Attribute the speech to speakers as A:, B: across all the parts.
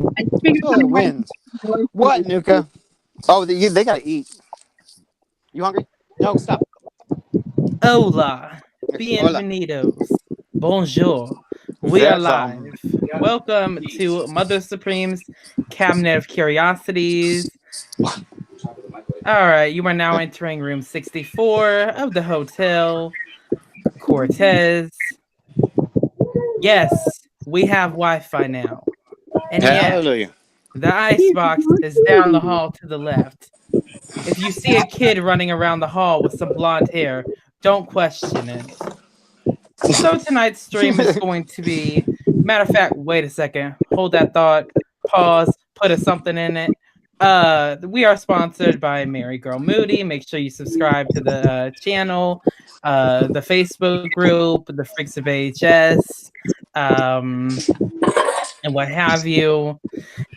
A: I just figured
B: Oh, it wins. What, Nuka? Oh, they gotta eat. You hungry? No, stop.
C: Hola,
B: Hola.
C: bienvenidos, bonjour. We are
B: Welcome.
C: live. Welcome to Mother Supreme's Cabinet of Curiosities. All right, you are now entering room 64 of the Hotel Cortez. Yes, we have Wi-Fi now. And yes,
B: Hallelujah.
C: the icebox is down the hall to the left. If you see a kid running around the hall with some blonde hair, don't question it. So tonight's stream is going to be, matter of fact, wait a second, hold that thought, pause, put a something in it. We are sponsored by Mary Girl Moody. Make sure you subscribe to the channel, the Facebook group, the Freaks of AHS, and what have you.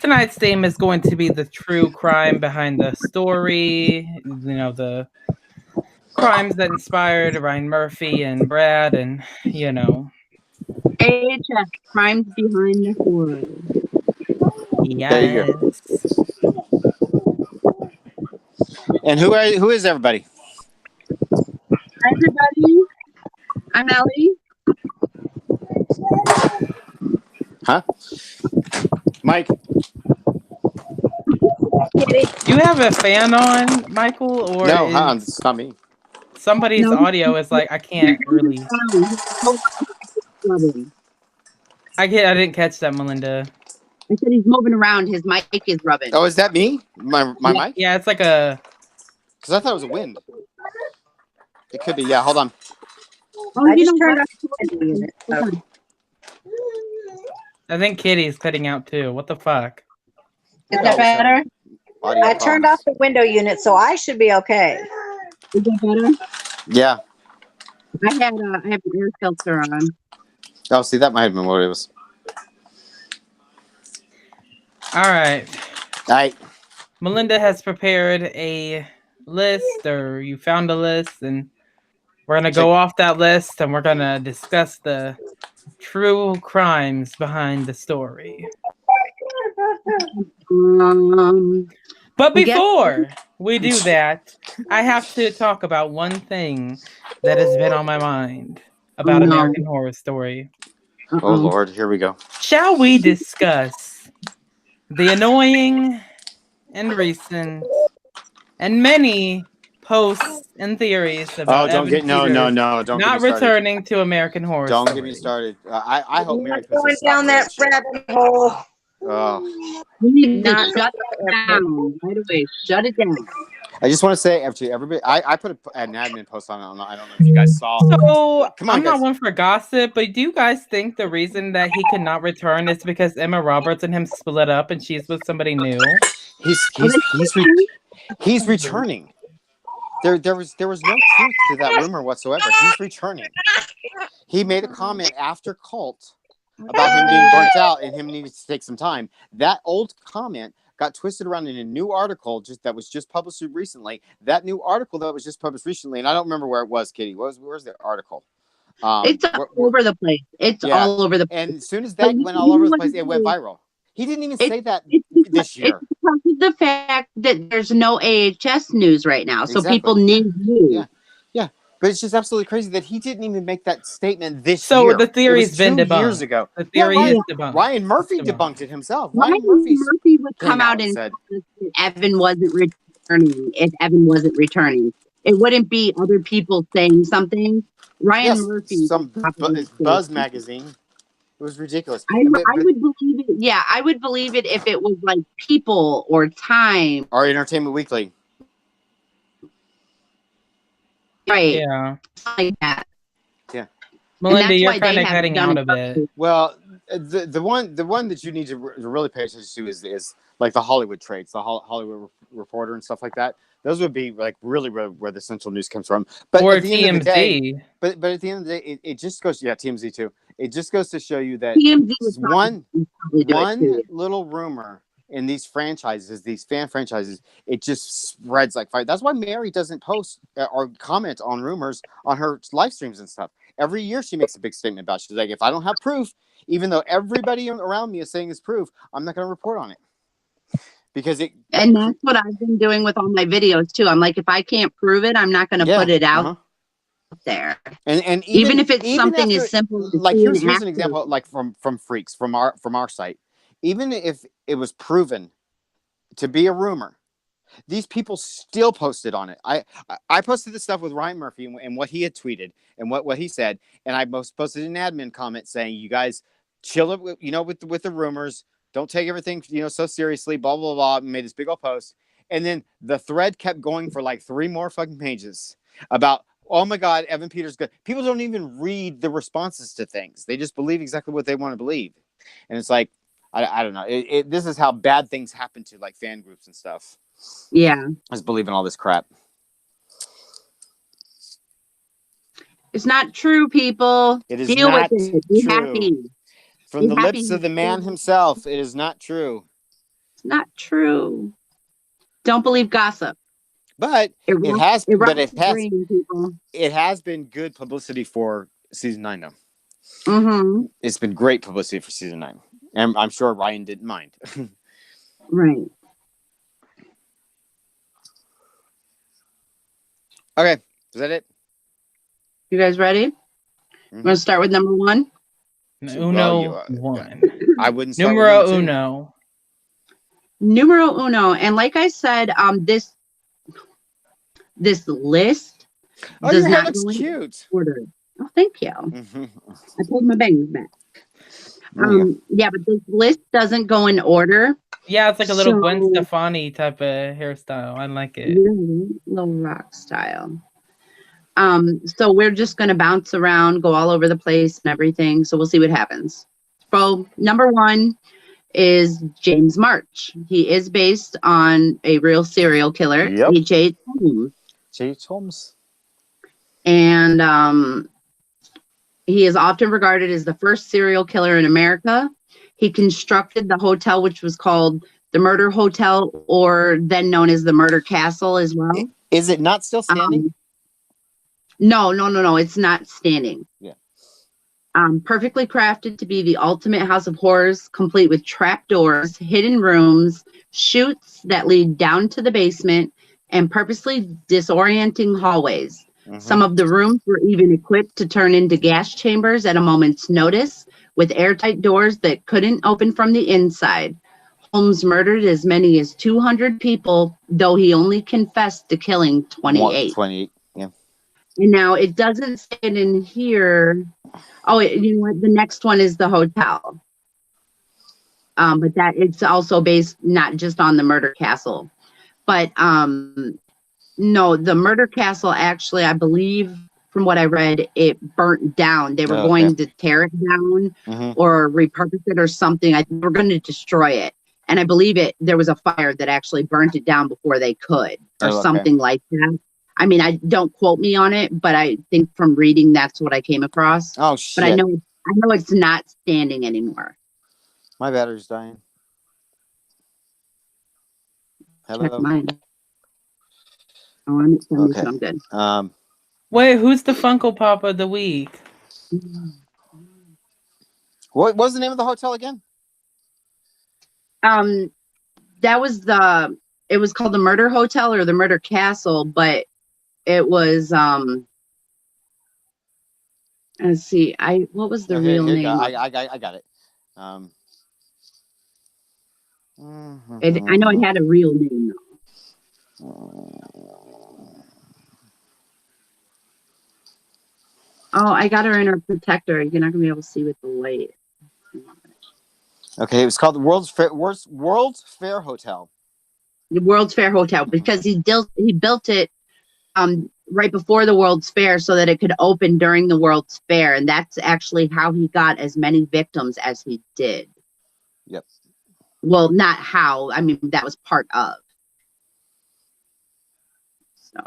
C: Tonight's theme is going to be the true crime behind the story. You know, the crimes that inspired Ryan Murphy and Brad, and
A: AHS, Crimes Behind the Horror.
B: There you go.
C: yes.
B: And who is everybody?
A: Hi, everybody. I'm Ellie.
B: Huh? Mike.
C: Do you have a fan on, Michael, or
B: No,
C: is
B: it's not me.
C: somebody's
A: No.
C: audio is like I can't really? I didn't catch that, Melinda.
A: I said he's moving around. His mic is rubbing.
B: Oh, is that me? My mic?
C: Yeah, it's like a.
B: Because I thought it was a wind. It could be. Yeah, hold on.
A: Oh,
D: I
A: you
D: just
A: know
D: turned
A: what?
D: off the window unit. So.
C: I think Kitty's cutting out too. What the fuck?
D: Is that better?
B: Audio
D: I turned
B: problems.
D: off the window unit, so I should be okay.
A: Is that better?
B: Yeah.
A: I have an air filter on.
B: Oh, see, that might have been what it was.
C: All right.
B: All right.
C: Melinda has prepared a list, or you found a list, and we're gonna go off that list, and we're gonna discuss the true crimes behind the story. But before we do that, I have to talk about one thing that has been on my mind about American Horror Story.
B: Oh, Lord, here we go.
C: Shall we discuss the annoying and recent and many posts and theories about
B: don't
C: Evan
B: get no,
C: Peters
B: don't
C: not
B: get me
C: returning to American Horror
B: Don't
C: Story.
B: get me started. I hope Mary
D: Not going down that rabbit hole.
B: Oh.
A: We need to
D: Not
A: shut it down. Right away. Shut it down.
B: I just want to say to everybody, I put an admin post on it. I don't know if you guys saw.
C: So
B: Come on,
C: I'm not
B: guys.
C: one for gossip, but do you guys think the reason that he could not return is because Emma Roberts and him split up and she's with somebody new?
B: He's returning. There was no truth to that rumor whatsoever. He's returning. He made a comment after Cult about him being burnt out and him needing to take some time. That old comment got twisted around in a new article that was just published recently. That new article that was just published recently, and I don't remember where it was, Kitty. Where's the article?
A: It's all over the place. It's all over the place.
B: And as soon as that went all over the place, it went viral. He didn't even say that this year.
A: It's because of the fact that there's no AHS news right now, so people need news.
B: Yeah. But it's just absolutely crazy that he didn't even make that statement this
C: year. So the theory's
B: been
C: debunked.
B: 2 years ago.
C: The theory is debunked.
B: Ryan Murphy debunked it himself.
A: Ryan Murphy would come out and say Evan wasn't returning if Evan wasn't returning. It wouldn't be other people saying something. Ryan Murphy.
B: Some Buzz magazine. It was ridiculous.
A: I would believe it. Yeah, I would believe it if it was like People or Time
B: or Entertainment Weekly.
A: Right.
C: Yeah.
A: Like that.
B: Yeah.
C: Melinda, you're kind of cutting out of it.
B: Well, the one that you need to really pay attention to is like the Hollywood trades, the Hollywood Reporter and stuff like that. Those would be like really where the central news comes from. But
C: or
B: at the
C: TMZ.
B: End of the day, but at the end of the day, it just goes TMZ too. It just goes to show you that one little rumor in these franchises, these fan franchises, it just spreads like fire. That's why Mary doesn't post or comment on rumors on her live streams and stuff. Every year she makes a big statement about it. She's like, if I don't have proof, even though everybody around me is saying it's proof, I'm not going to report on it. Because
A: and that's what I've been doing with all my videos too. I'm like, if I can't prove it, I'm not going to put it out there.
B: And
A: even if it's
B: even
A: something
B: after,
A: as simple as
B: like here's an
A: actor.
B: example, like from Freaks, from our site. Even if it was proven to be a rumor, these people still posted on it. I posted this stuff with Ryan Murphy and what he had tweeted and what he said, and I posted an admin comment saying, you guys chill it, with the rumors. Don't take everything, so seriously, blah, blah, blah. Made this big old post. And then the thread kept going for like 3 more fucking pages about, oh my God, Evan Peters good. People don't even read the responses to things. They just believe exactly what they want to believe. And it's like, I don't know. This is how bad things happen to like fan groups and stuff.
A: Yeah.
B: Is believing all this crap.
A: It's not true, people.
B: It is
A: Deal
B: not
A: with it. Be
B: true.
A: happy.
B: From
A: Be
B: the
A: happy.
B: lips of the man himself, it is not true.
A: It's not true. Don't believe gossip.
B: But it has been good publicity for season 9, though.
A: Mm-hmm.
B: It's been great publicity for season 9, and I'm sure Ryan didn't mind.
A: Right.
B: Okay, is that it?
A: You guys ready?
B: Mm-hmm.
A: We're gonna start with number 1.
C: Uno one.
B: I wouldn't start
C: Numero
B: with
C: uno.
A: Numero uno, and like I said, this list does
B: your hair
A: not
B: looks
A: go in
B: cute.
A: order. Oh, thank you.
B: Mm-hmm.
A: I pulled my bangs back. Yeah, but this list doesn't go in order.
C: Yeah, it's like a little Gwen Stefani type of hairstyle. I like it.
A: Yeah, little rock style. So we're just gonna bounce around, go all over the place and everything. So we'll see what happens. So number 1 is James March. He is based on a real serial killer, H.H. Holmes.
B: H.H. Holmes.
A: And he is often regarded as the first serial killer in America. He constructed the hotel, which was called the Murder Hotel, or then known as the Murder Castle as well.
B: Is it not still standing?
A: No. It's not standing.
B: Yeah.
A: Perfectly crafted to be the ultimate house of horrors, complete with trapdoors, hidden rooms, chutes that lead down to the basement, and purposely disorienting hallways. Mm-hmm. Some of the rooms were even equipped to turn into gas chambers at a moment's notice, with airtight doors that couldn't open from the inside. Holmes murdered as many as 200 people, though he only confessed to killing 28.
B: 28, yeah.
A: And now it doesn't say it in here. Oh, you know what? The next one is the hotel. But that it's also based not just on the Murder Castle, but no, the Murder Castle actually, I believe, from what I read, it burnt down. They were going to tear it down or repurpose it or something. I think they were going to destroy it. And I believe there was a fire that actually burnt it down before they could or something like that. I mean, don't quote me on it, but I think from reading, that's what I came across.
B: Oh, shit.
A: But I know it's not standing anymore.
B: My battery's dying. Hello.
A: Check mine. Oh, I'm at 70, so I'm good.
C: Wait, who's the Funko Pop of the week?
B: What was the name of the hotel again?
A: That was it was called the Murder Hotel or the Murder Castle, but it was let's see, what was the real name?
B: I got it.
A: I know it had a real name though. Oh, I got her in her protector. You're not gonna be able to see with the light.
B: Okay, it was called the World's Fair Hotel.
A: The World's Fair Hotel, because he built it right before the World's Fair so that it could open during the World's Fair, and that's actually how he got as many victims as he did.
B: Yep.
A: Well, not how. I mean, that was part of. So,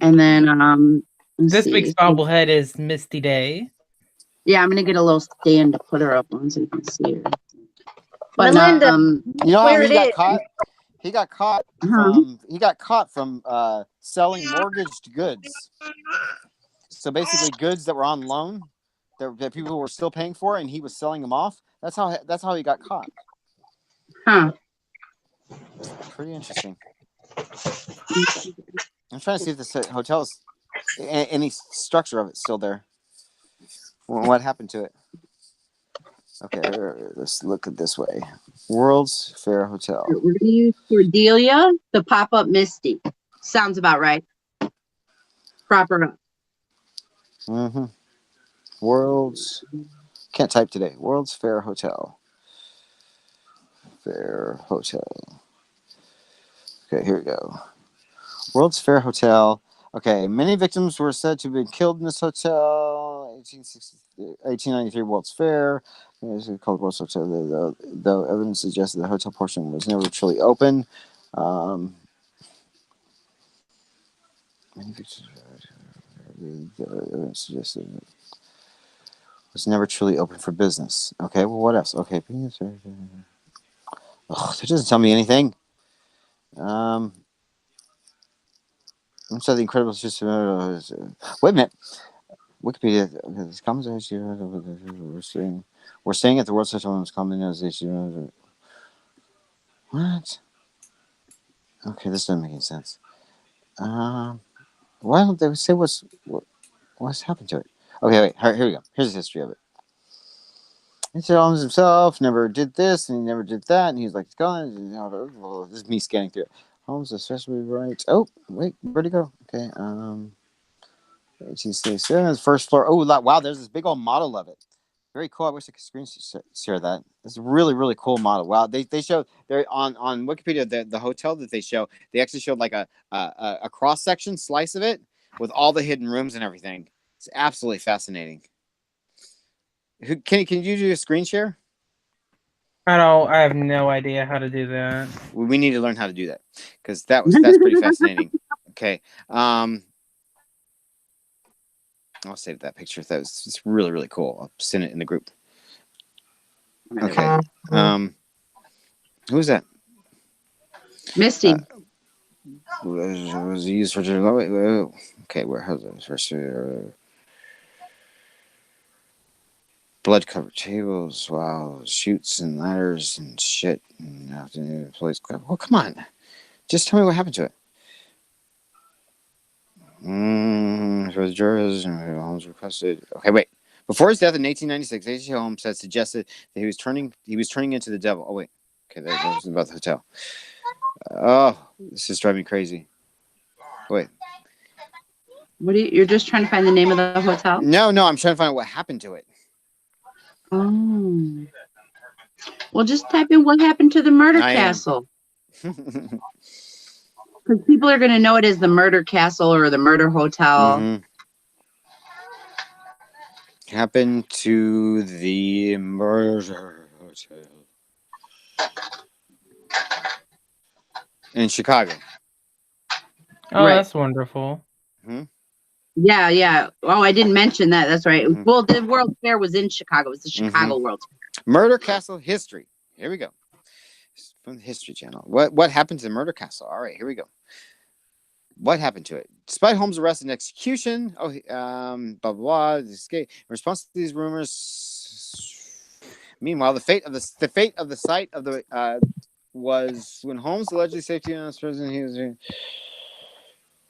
A: and then
C: this week's bobblehead is Misty Day.
A: Yeah, I'm gonna get a little stand to put her up on so you can see her. But
D: Melinda,
B: you know how he got caught? He got caught from selling mortgaged goods. So basically, goods that were on loan that people were still paying for, and he was selling them off. That's how he got caught.
A: Huh.
B: Pretty interesting. I'm trying to see if this hotel is any structure of it's still there. What happened to it? Okay, let's look at this way. World's Fair Hotel.
A: We're going to use Cordelia, the pop-up Misty. Sounds about right. Proper up.
B: Mm-hmm. World's, can't type today. World's Fair Hotel. Fair Hotel. Okay, here we go. World's Fair Hotel. Okay, many victims were said to have been killed in this hotel. 1893 World's Fair. It's called World's Hotel. Though evidence suggested the hotel portion was never truly open. Many victims evidence suggested it was never truly open for business. Okay, well, what else? Okay, that doesn't tell me anything. So the incredible system. Wait a minute. Wikipedia. This we're staying at the World Social Women's Common. What? Okay, this doesn't make any sense. Why don't they say what's happened to it? Okay, wait. Here we go. Here's the history of it. Mr. Holmes himself never did this and he never did that, and he's like, it's gone. Well, this is me scanning through it. Holmes especially writes. Oh, wait, where'd he go? Okay, 1867, first floor. Oh, wow, there's this big old model of it. Very cool. I wish I could screen share that. It's a really, really cool model. Wow, they show there on Wikipedia the hotel that they show. They actually showed like a cross section slice of it with all the hidden rooms and everything. It's absolutely fascinating. Can you do a screen share?
C: I have no idea how to do that.
B: We need to learn how to do that because that's pretty fascinating. Okay. I'll save that picture. It's really, really cool. I'll send it in the group. Okay. Who is that?
A: Misty.
B: Was used for okay. Where has it first? Blood covered tables. Wow, chutes and ladders and shit. And afternoon employees. Well, come on. Just tell me what happened to it. For the jurors, Holmes requested. Okay, wait. Before his death in 1896, H. Holmes had suggested that he was turning into the devil. Oh wait. Okay, that was about the hotel. Oh, this is driving me crazy. Wait.
A: You're just trying to find the name of the hotel?
B: No, I'm trying to find out what happened to it.
A: Oh. Well, just type in what happened to the murder castle. Because people are going to know it as the murder castle or the murder hotel.
B: Mm-hmm. Happened to the murder hotel in Chicago.
C: Oh,
A: Right.
C: That's wonderful.
B: Mm-hmm.
A: Yeah. Oh, I didn't mention that. That's right.
B: Mm-hmm.
A: Well, the World's Fair was in Chicago. It was the Chicago World's Fair.
B: Murder Castle history. Here we go. From the History Channel. What happened to the Murder Castle? All right, here we go. What happened to it? Despite Holmes' arrest and execution, blah blah blah. Escape. In response to these rumors, meanwhile, the fate of the site of the was when Holmes allegedly safety announced prison. He was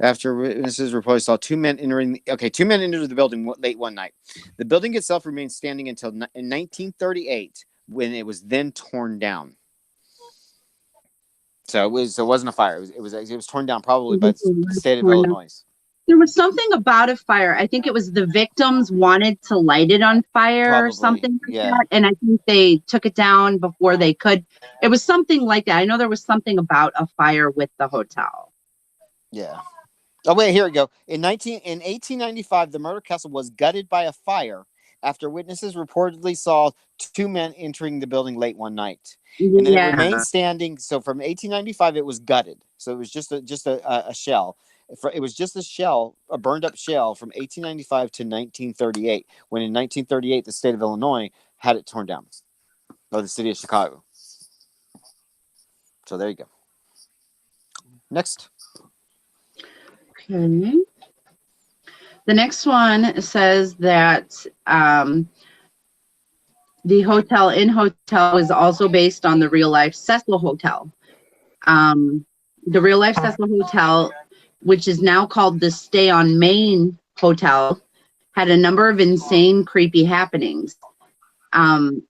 B: after witnesses reportedly saw two men entering the building late one night. The building itself remained standing until in 1938, when it was then torn down. So it wasn't a fire. It was torn down probably by the state of Illinois.
A: There was something about a fire. I think it was the victims wanted to light it on fire or something like that. And I think they took it down before they could. It was something like that. I know there was something about a fire with the hotel.
B: Yeah. Oh, wait, here we go. In 1895, the murder castle was gutted by a fire after witnesses reportedly saw two men entering the building late one night. And then it remained standing. So from 1895, it was gutted. So it was just a shell. It was just a burned up shell from 1895 to 1938, when in 1938, the state of Illinois had it torn down. Or the city of Chicago. So there you go. Next.
A: Okay. The next one says that the hotel is also based on the real life Cecil Hotel. The real life Cecil Hotel, which is now called the Stay on Main Hotel, had a number of insane, creepy happenings. It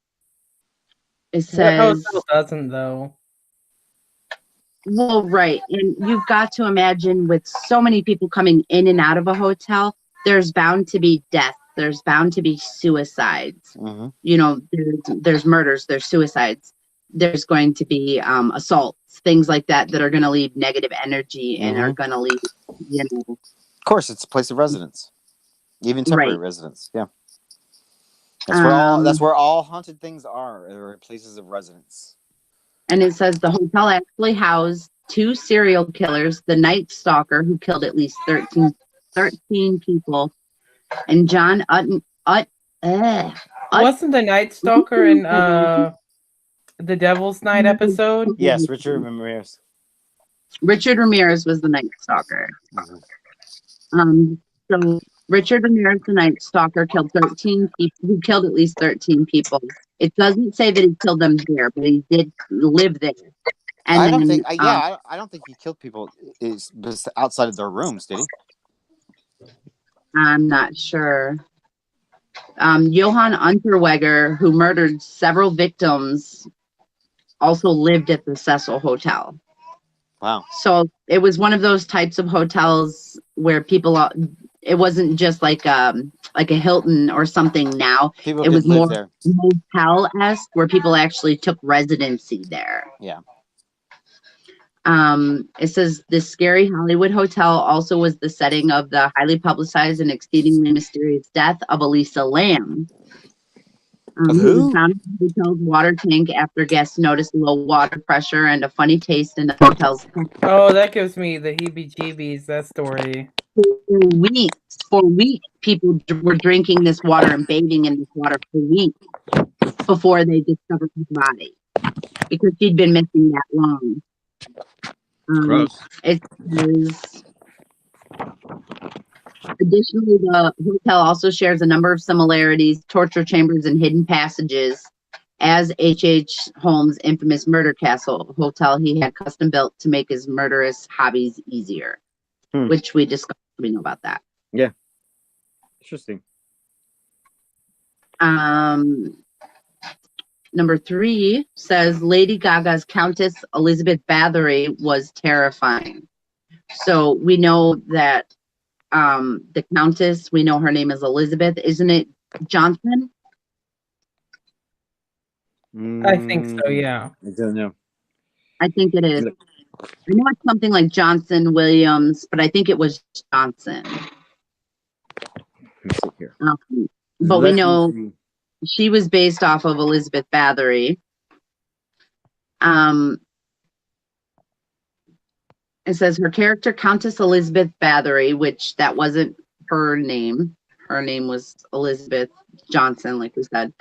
C: What
A: says,
C: hotel doesn't though?
A: well, right. And you've got to imagine with so many people coming in and out of a hotel, there's bound to be death. There's bound to be suicides.
B: Mm-hmm.
A: You know, there's murders, there's suicides. There's going to be assaults, things like that are going to leave negative energy and are going to leave, you know.
B: Of course, it's a place of residence, even temporary
A: Right.
B: residence. Yeah, that's where all haunted things are places of residence.
A: And it says the hotel actually housed 2 serial killers, the Night Stalker, who killed at least 13 people, and John
C: Wasn't the Night Stalker in the Devil's Night episode?
B: Yes, Richard Ramirez.
A: Richard Ramirez was the Night Stalker.
B: Mm-hmm.
A: So Richard Ramirez, the Night Stalker, killed 13 people. He killed at least 13 people. It doesn't say that he killed them there, but he did live there. And
B: I don't think he killed people outside of their rooms, did he?
A: I'm not sure. Johann Unterweger, who murdered several victims, also lived at the Cecil Hotel.
B: Wow.
A: So it was one of those types of hotels where people, it wasn't just like a Hilton or something now.
B: People
A: it was
B: live
A: more
B: there.
A: motel-esque where people actually took residency there.
B: Yeah.
A: It says the Scary Hollywood Hotel also was the setting of the highly publicized and exceedingly mysterious death of Elisa Lamb. Who was found in the hotel's water tank after guests noticed low water pressure and a funny taste in the hotel's tank.
C: Oh, that gives me the heebie-jeebies, that story.
A: For weeks, people were drinking this water and bathing in this water for weeks before they discovered his body because she'd been missing that long.
B: Gross.
A: It says, additionally, the hotel also shares a number of similarities, torture chambers, and hidden passages as H.H. Holmes' infamous murder castle hotel he had custom built to make his murderous hobbies easier, which we discussed. We know about that.
B: Yeah. Interesting.
A: Number 3 says Lady Gaga's Countess Elizabeth Bathory was terrifying. So we know that the Countess, we know her name is Elizabeth. Isn't it Johnson?
C: I think so, yeah.
B: I don't know.
A: I think it is. I know it's something like Johnson Williams, but I think it was Johnson.
B: Let's see here.
A: But we know she was based off of Elizabeth Bathory. It says her character, Countess Elizabeth Bathory, which that wasn't her name. Her name was Elizabeth Johnson, like we said.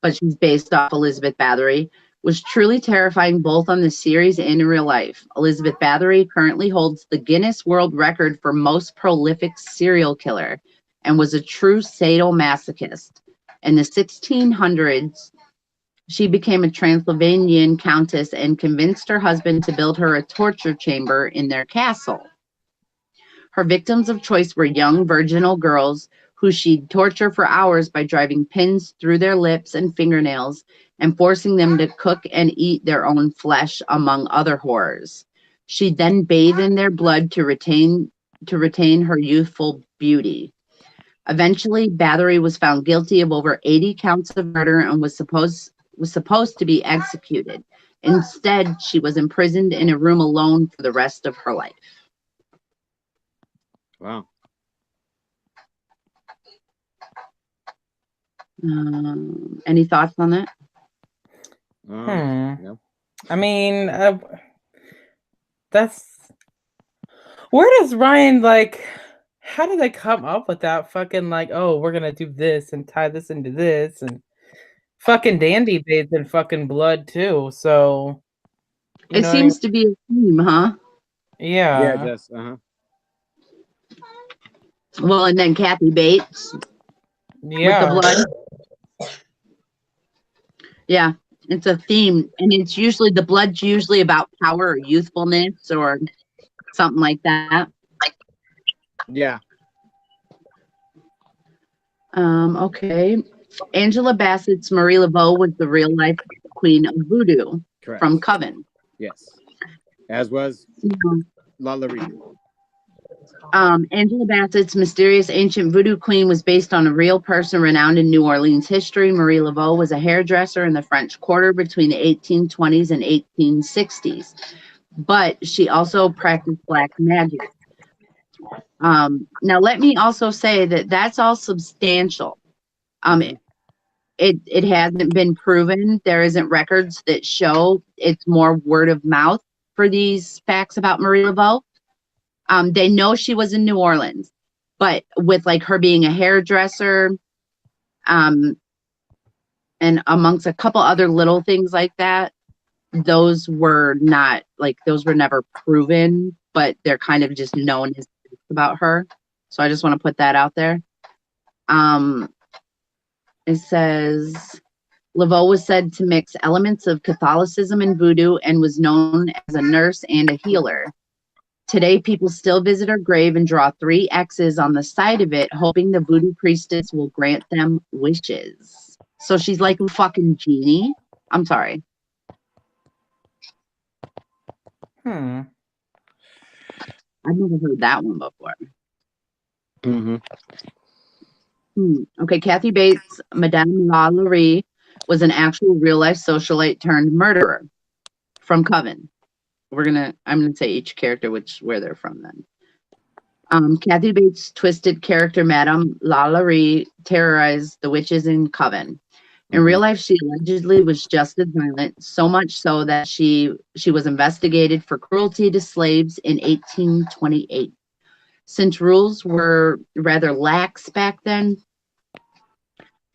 A: But she's based off Elizabeth Bathory, was truly terrifying both on the series and in real life. Elizabeth Bathory currently holds the Guinness World Record for most prolific serial killer and was a true sadomasochist. In the 1600s, she became a Transylvanian countess and convinced her husband to build her a torture chamber in their castle. Her victims of choice were young virginal girls who she'd torture for hours by driving pins through their lips and fingernails and forcing them to cook and eat their own flesh, among other horrors. She'd then bathe in their blood to retain her youthful beauty. Eventually, Bathory was found guilty of over 80 counts of murder and was supposed to be executed. Instead, she was imprisoned in a room alone for the rest of her life.
B: Wow.
A: Any thoughts on that?
B: No.
C: I mean, that's... Where does Ryan, like... How did they come up with that fucking, like, oh, we're gonna do this and tie this into this, and fucking Dandy bathed in fucking blood too, so...
A: It seems to be a theme, huh?
C: Yeah.
B: Yeah, it does. Uh-huh.
A: Well, and then Kathy Bates with the
C: Yeah.
A: blood. Yeah, it's a theme, and it's usually the blood's usually about power or youthfulness or something like that.
B: Yeah.
A: Okay. Angela Bassett's Marie Laveau was the real life queen of voodoo
B: Correct.
A: from Coven.
B: Yes. As was
A: Mhm.
B: Lalaurie.
A: Angela Bassett's mysterious ancient voodoo queen was based on a real person renowned in New Orleans history. Marie Laveau was a hairdresser in the French Quarter between the 1820s and 1860s, but she also practiced black magic. Now, let me also say that that's all substantial.
B: Mhm.
A: It hasn't been proven. There isn't records that show. It's more word of mouth for these facts about Marie Laveau. They know she was in New Orleans, but with like her being a hairdresser, and amongst a couple other little things like that, those were never proven, but they're kind of just known as about her. So I just want to put that out there. It says Laveau was said to mix elements of Catholicism and voodoo and was known as a nurse and a healer. Today, people still visit her grave and draw 3 X's on the side of it, hoping the voodoo priestess will grant them wishes. So she's like a fucking genie. I'm sorry.
C: Hmm.
A: I've never heard that one before.
B: Mm-hmm.
A: Okay, Kathy Bates, Madame Lalaurie, was an actual real-life socialite turned murderer from Coven. I'm gonna say each character where they're from then. Kathy Bates' twisted character, Madame Lalaurie, terrorized the witches in Coven. In real life, she allegedly was just as violent, so much so that she was investigated for cruelty to slaves in 1828. Since rules were rather lax back then,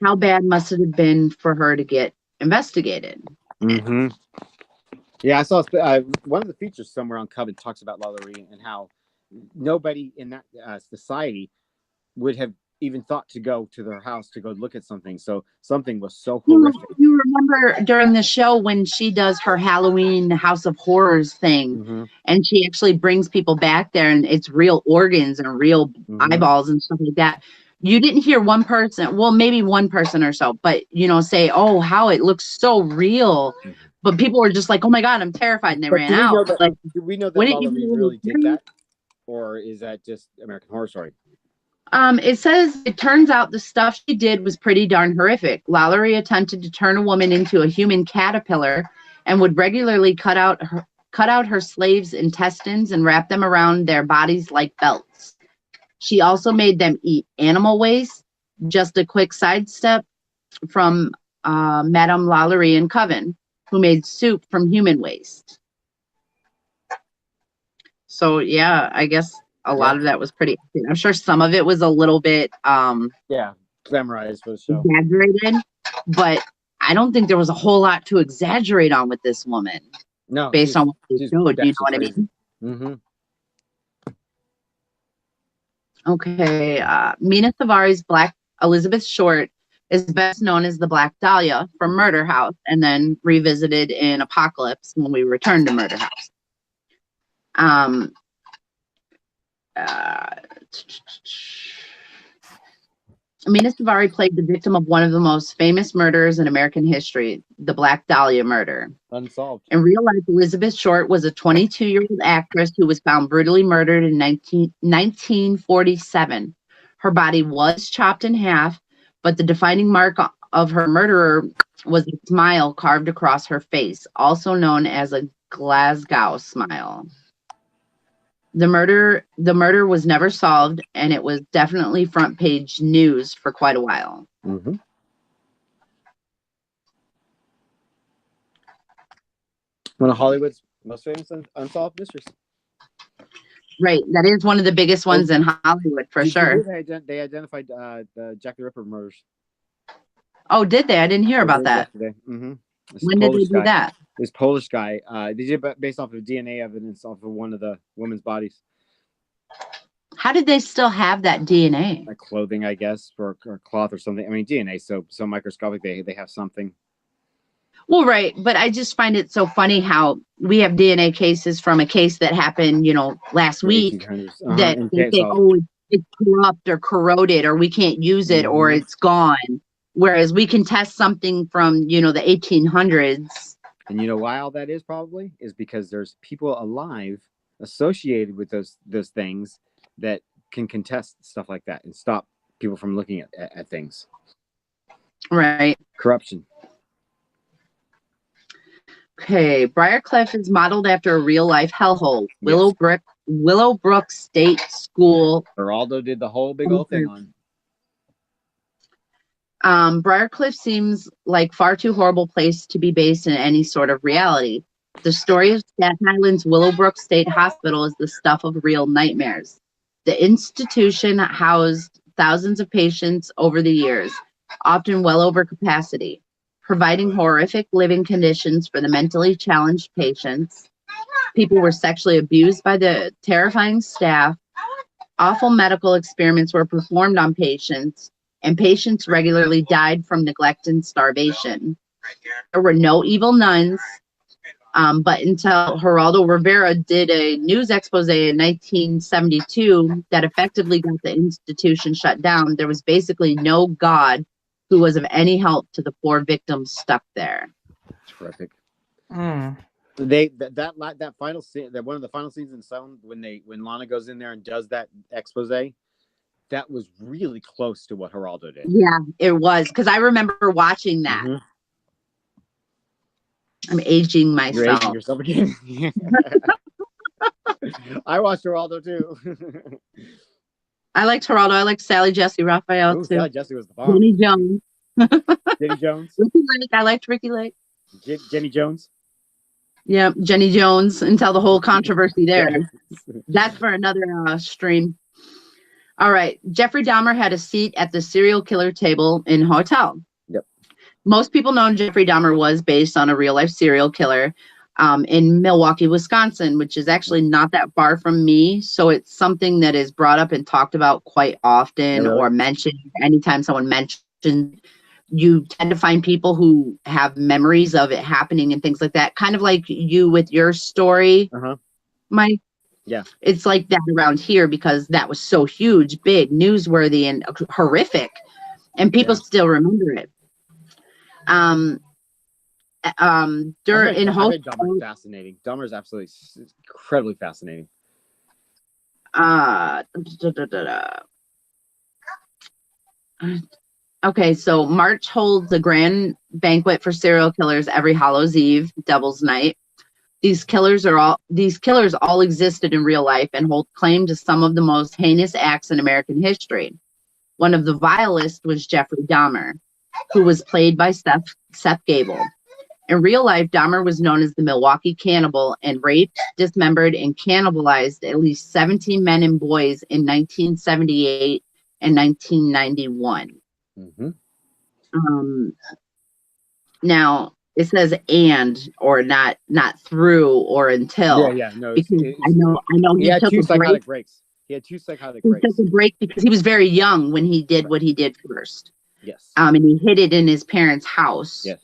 A: how bad must it have been for her to get investigated?
B: Mm-hmm. Yeah, I saw one of the features somewhere on Coven talks about Lalaurie and how nobody in that society would have even thought to go to their house to go look at something. So something was so horrific.
A: You remember during the show when she does her Halloween House of Horrors thing,
B: Mm-hmm.
A: and she actually brings people back there, and it's real organs and real eyeballs and stuff like that. You didn't hear one person, well, maybe one person or so, but say, "Oh, how it looks so real." But people were just like, "Oh my god, I'm terrified," and they ran out.
B: Do we know that
A: wouldn't you
B: Lalaurie
A: be
B: really did
A: really
B: that, or is that just American Horror Story?
A: It says it turns out the stuff she did was pretty darn horrific. Lalaurie attempted to turn a woman into a human caterpillar and would regularly cut out her slaves' intestines and wrap them around their bodies like belts. She also made them eat animal waste. Just a quick sidestep from Madame Lalaurie in Coven, who made soup from human waste. So yeah, I guess a lot of that was pretty. I'm sure some of it was a little bit
B: glamorized for the show,
A: exaggerated, but I don't think there was a whole lot to exaggerate on with this woman.
B: No,
A: based on what they showed. Do you know what
B: crazy.
A: I mean?
B: Mm-hmm.
A: Okay, Mina Thavari's Black Elizabeth Short is best known as the Black Dahlia from Murder House, and then revisited in Apocalypse when we return to Murder House. Mina Thavari played the victim of one of the most famous murders in American history, the Black Dahlia murder.
B: Unsolved.
A: In real life, Elizabeth Short was a 22-year-old actress who was found brutally murdered in 1947. Her body was chopped in half, but the defining mark of her murderer was a smile carved across her face, also known as a Glasgow smile. The murder was never solved, and it was definitely front page news for quite a while.
B: Mm-hmm. One of Hollywood's most famous unsolved mysteries.
A: Right, that is one of the biggest ones in Hollywood for sure.
B: They identified the Jack the Ripper murders.
A: Oh, did they? I didn't hear about that.
B: Yesterday. Mm-hmm.
A: When did they do that?
B: This Polish guy. They did it based off of DNA evidence off of one of the women's bodies.
A: How did they still have that DNA?
B: Like clothing, I guess, or cloth or something. I mean, DNA so microscopic. They have something.
A: Well, right, but I just find it so funny how we have DNA cases from a case that happened, last
B: The
A: week
B: 1800s.
A: that
B: And
A: they say, oh, it's corrupt or corroded or we can't use it or it's gone. Whereas we can test something from, the 1800s.
B: And you know why all that is probably is because there's people alive associated with those things that can contest stuff like that and stop people from looking at things.
A: Right.
B: Corruption.
A: Okay, Briarcliff is modeled after a real-life hellhole.
B: Yes.
A: Willowbrook State School.
B: Geraldo did the whole big old thing on.
A: Briarcliff seems like far too horrible place to be based in any sort of reality. The story of Staten Island's Willowbrook State Hospital is the stuff of real nightmares. The institution housed thousands of patients over the years, often well over capacity, providing horrific living conditions for the mentally challenged patients. People were sexually abused by the terrifying staff. Awful medical experiments were performed on patients, and patients regularly died from neglect and starvation. There were no evil nuns, but until Geraldo Rivera did a news expose in 1972 that effectively got the institution shut down, there was basically no God who was of any help to the poor victims stuck there.
B: Terrific.
C: Mm.
B: That final scene, that one of the final scenes in Sound when Lana goes in there and does that expose, that was really close to what Geraldo did.
A: Yeah, it was, because I remember watching that.
B: Mm-hmm.
A: I'm aging myself.
B: You're aging yourself again. I watched Geraldo too.
A: I liked Geraldo. I liked Sally Jesse Raphael too.
B: Sally Jesse was the bomb.
A: Jenny Jones.
B: Jenny Jones.
A: Ricky Lake. I liked Ricky Lake.
B: Jenny Jones.
A: Yeah, Jenny Jones, until the whole controversy there. That's for another stream. All right. Jeffrey Dahmer had a seat at the serial killer table in hotel.
B: Yep.
A: Most people know Jeffrey Dahmer was based on a real life serial killer in Milwaukee, Wisconsin, which is actually not that far from me. So it's something that is brought up and talked about quite often or mentioned. Anytime someone mentions, you tend to find people who have memories of it happening and things like that. Kind of like you with your story, Mike.
B: Yeah.
A: It's like that around here because that was so huge, big, newsworthy, and horrific. And people still remember it.
B: Dahmer's fascinating. Dahmer's absolutely incredibly fascinating.
A: Okay, so March holds a grand banquet for serial killers every Hallows Eve, Devil's Night. These killers all existed in real life and hold claim to some of the most heinous acts in American history. One of the vilest was Jeffrey Dahmer, who was played by Seth Gable. In real life, Dahmer was known as the Milwaukee Cannibal and raped, dismembered, and cannibalized at least 17 men and boys in 1978 and 1991. Now, it says or not through or until.
B: No.
A: Because I know
B: he had two psychotic breaks. He had two psychotic breaks.
A: He took a break because he was very young when he did what he did first.
B: Yes.
A: And he hid it in his parents' house.
B: Yes.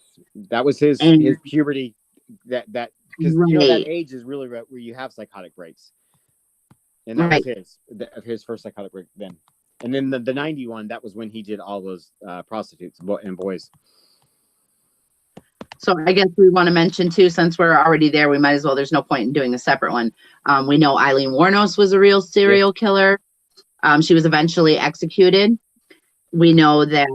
B: That was his puberty. That because that age is really where you have psychotic breaks, and that was his first psychotic break then. And then the 91, that was when he did all those prostitutes and boys.
A: So I guess we want to mention too, since we're already there, we might as well. There's no point in doing a separate one. We know Eileen Wuornos was a real serial killer. She was eventually executed. We know that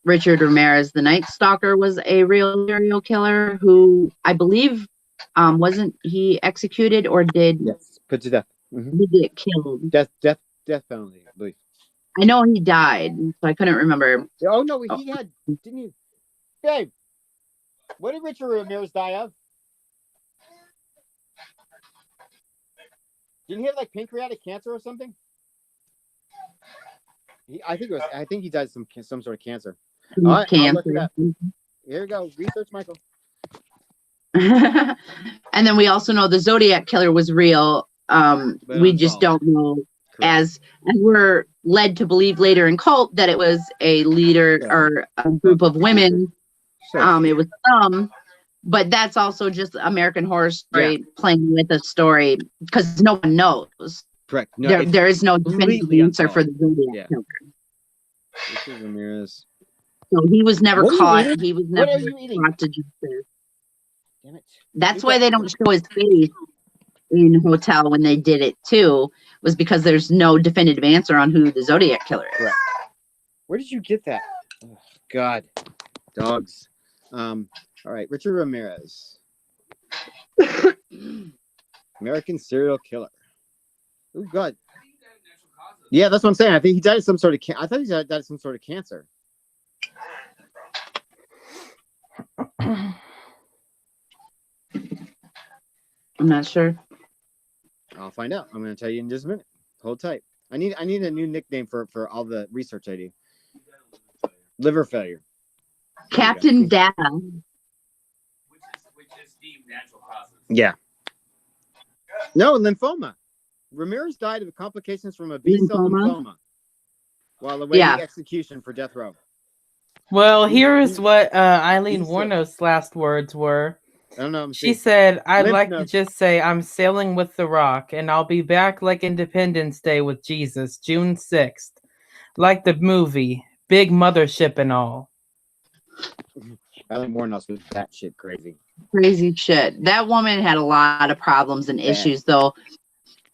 A: Richard Ramirez, the Night Stalker, was a real serial killer who I believe wasn't he executed or did?
B: Yes, put to death.
A: He get killed.
B: Death penalty, I believe.
A: I know he died, so I couldn't remember.
B: Oh no, he had, didn't he? Babe, what did Richard Ramirez die of? Didn't he have like pancreatic cancer or something? I think he died of some sort of cancer. All right, I'll look it up. Here we go. Research, Michael.
A: And then we also know the Zodiac killer was real. We just don't know as and we're led to believe later in cult that it was a leader or a group of women. It was some, but that's also just American Horror Story playing with a story because no one knows.
B: Correct. No,
A: there is no definitive answer for the Zodiac killer.
B: This is Ramirez.
A: So he was never
B: What are you
A: caught.
B: eating?
A: He was
B: What
A: never
B: are you eating?
A: brought to justice.
B: Damn it.
A: That's why they don't show his face in Hotel when they did it too, was because there's no definitive answer on who the Zodiac killer is.
B: Correct. Where did you get that? Oh, God. Dogs. All right, Richard Ramirez. American serial killer. Oh, God. Yeah, that's what I'm saying. I think he died of some sort of I thought he died of some sort of cancer.
A: I'm not sure.
B: I'll find out. I'm going to tell you in just a minute. Hold tight. I need a new nickname for all the research I do. Liver failure.
A: Captain Data.
E: Which is deemed natural causes.
B: Yeah. No, lymphoma. Ramirez died of complications from a B-cell lymphoma while awaiting execution for death row.
C: Well, here's what Eileen Warno's last words were.
B: I don't know.
C: She said, I'd like to just say I'm sailing with the Rock, and I'll be back like Independence Day with Jesus, June 6th. Like the movie, big mothership and all.
B: Eileen Warnos was that shit crazy.
A: Crazy shit. That woman had a lot of problems and issues, though.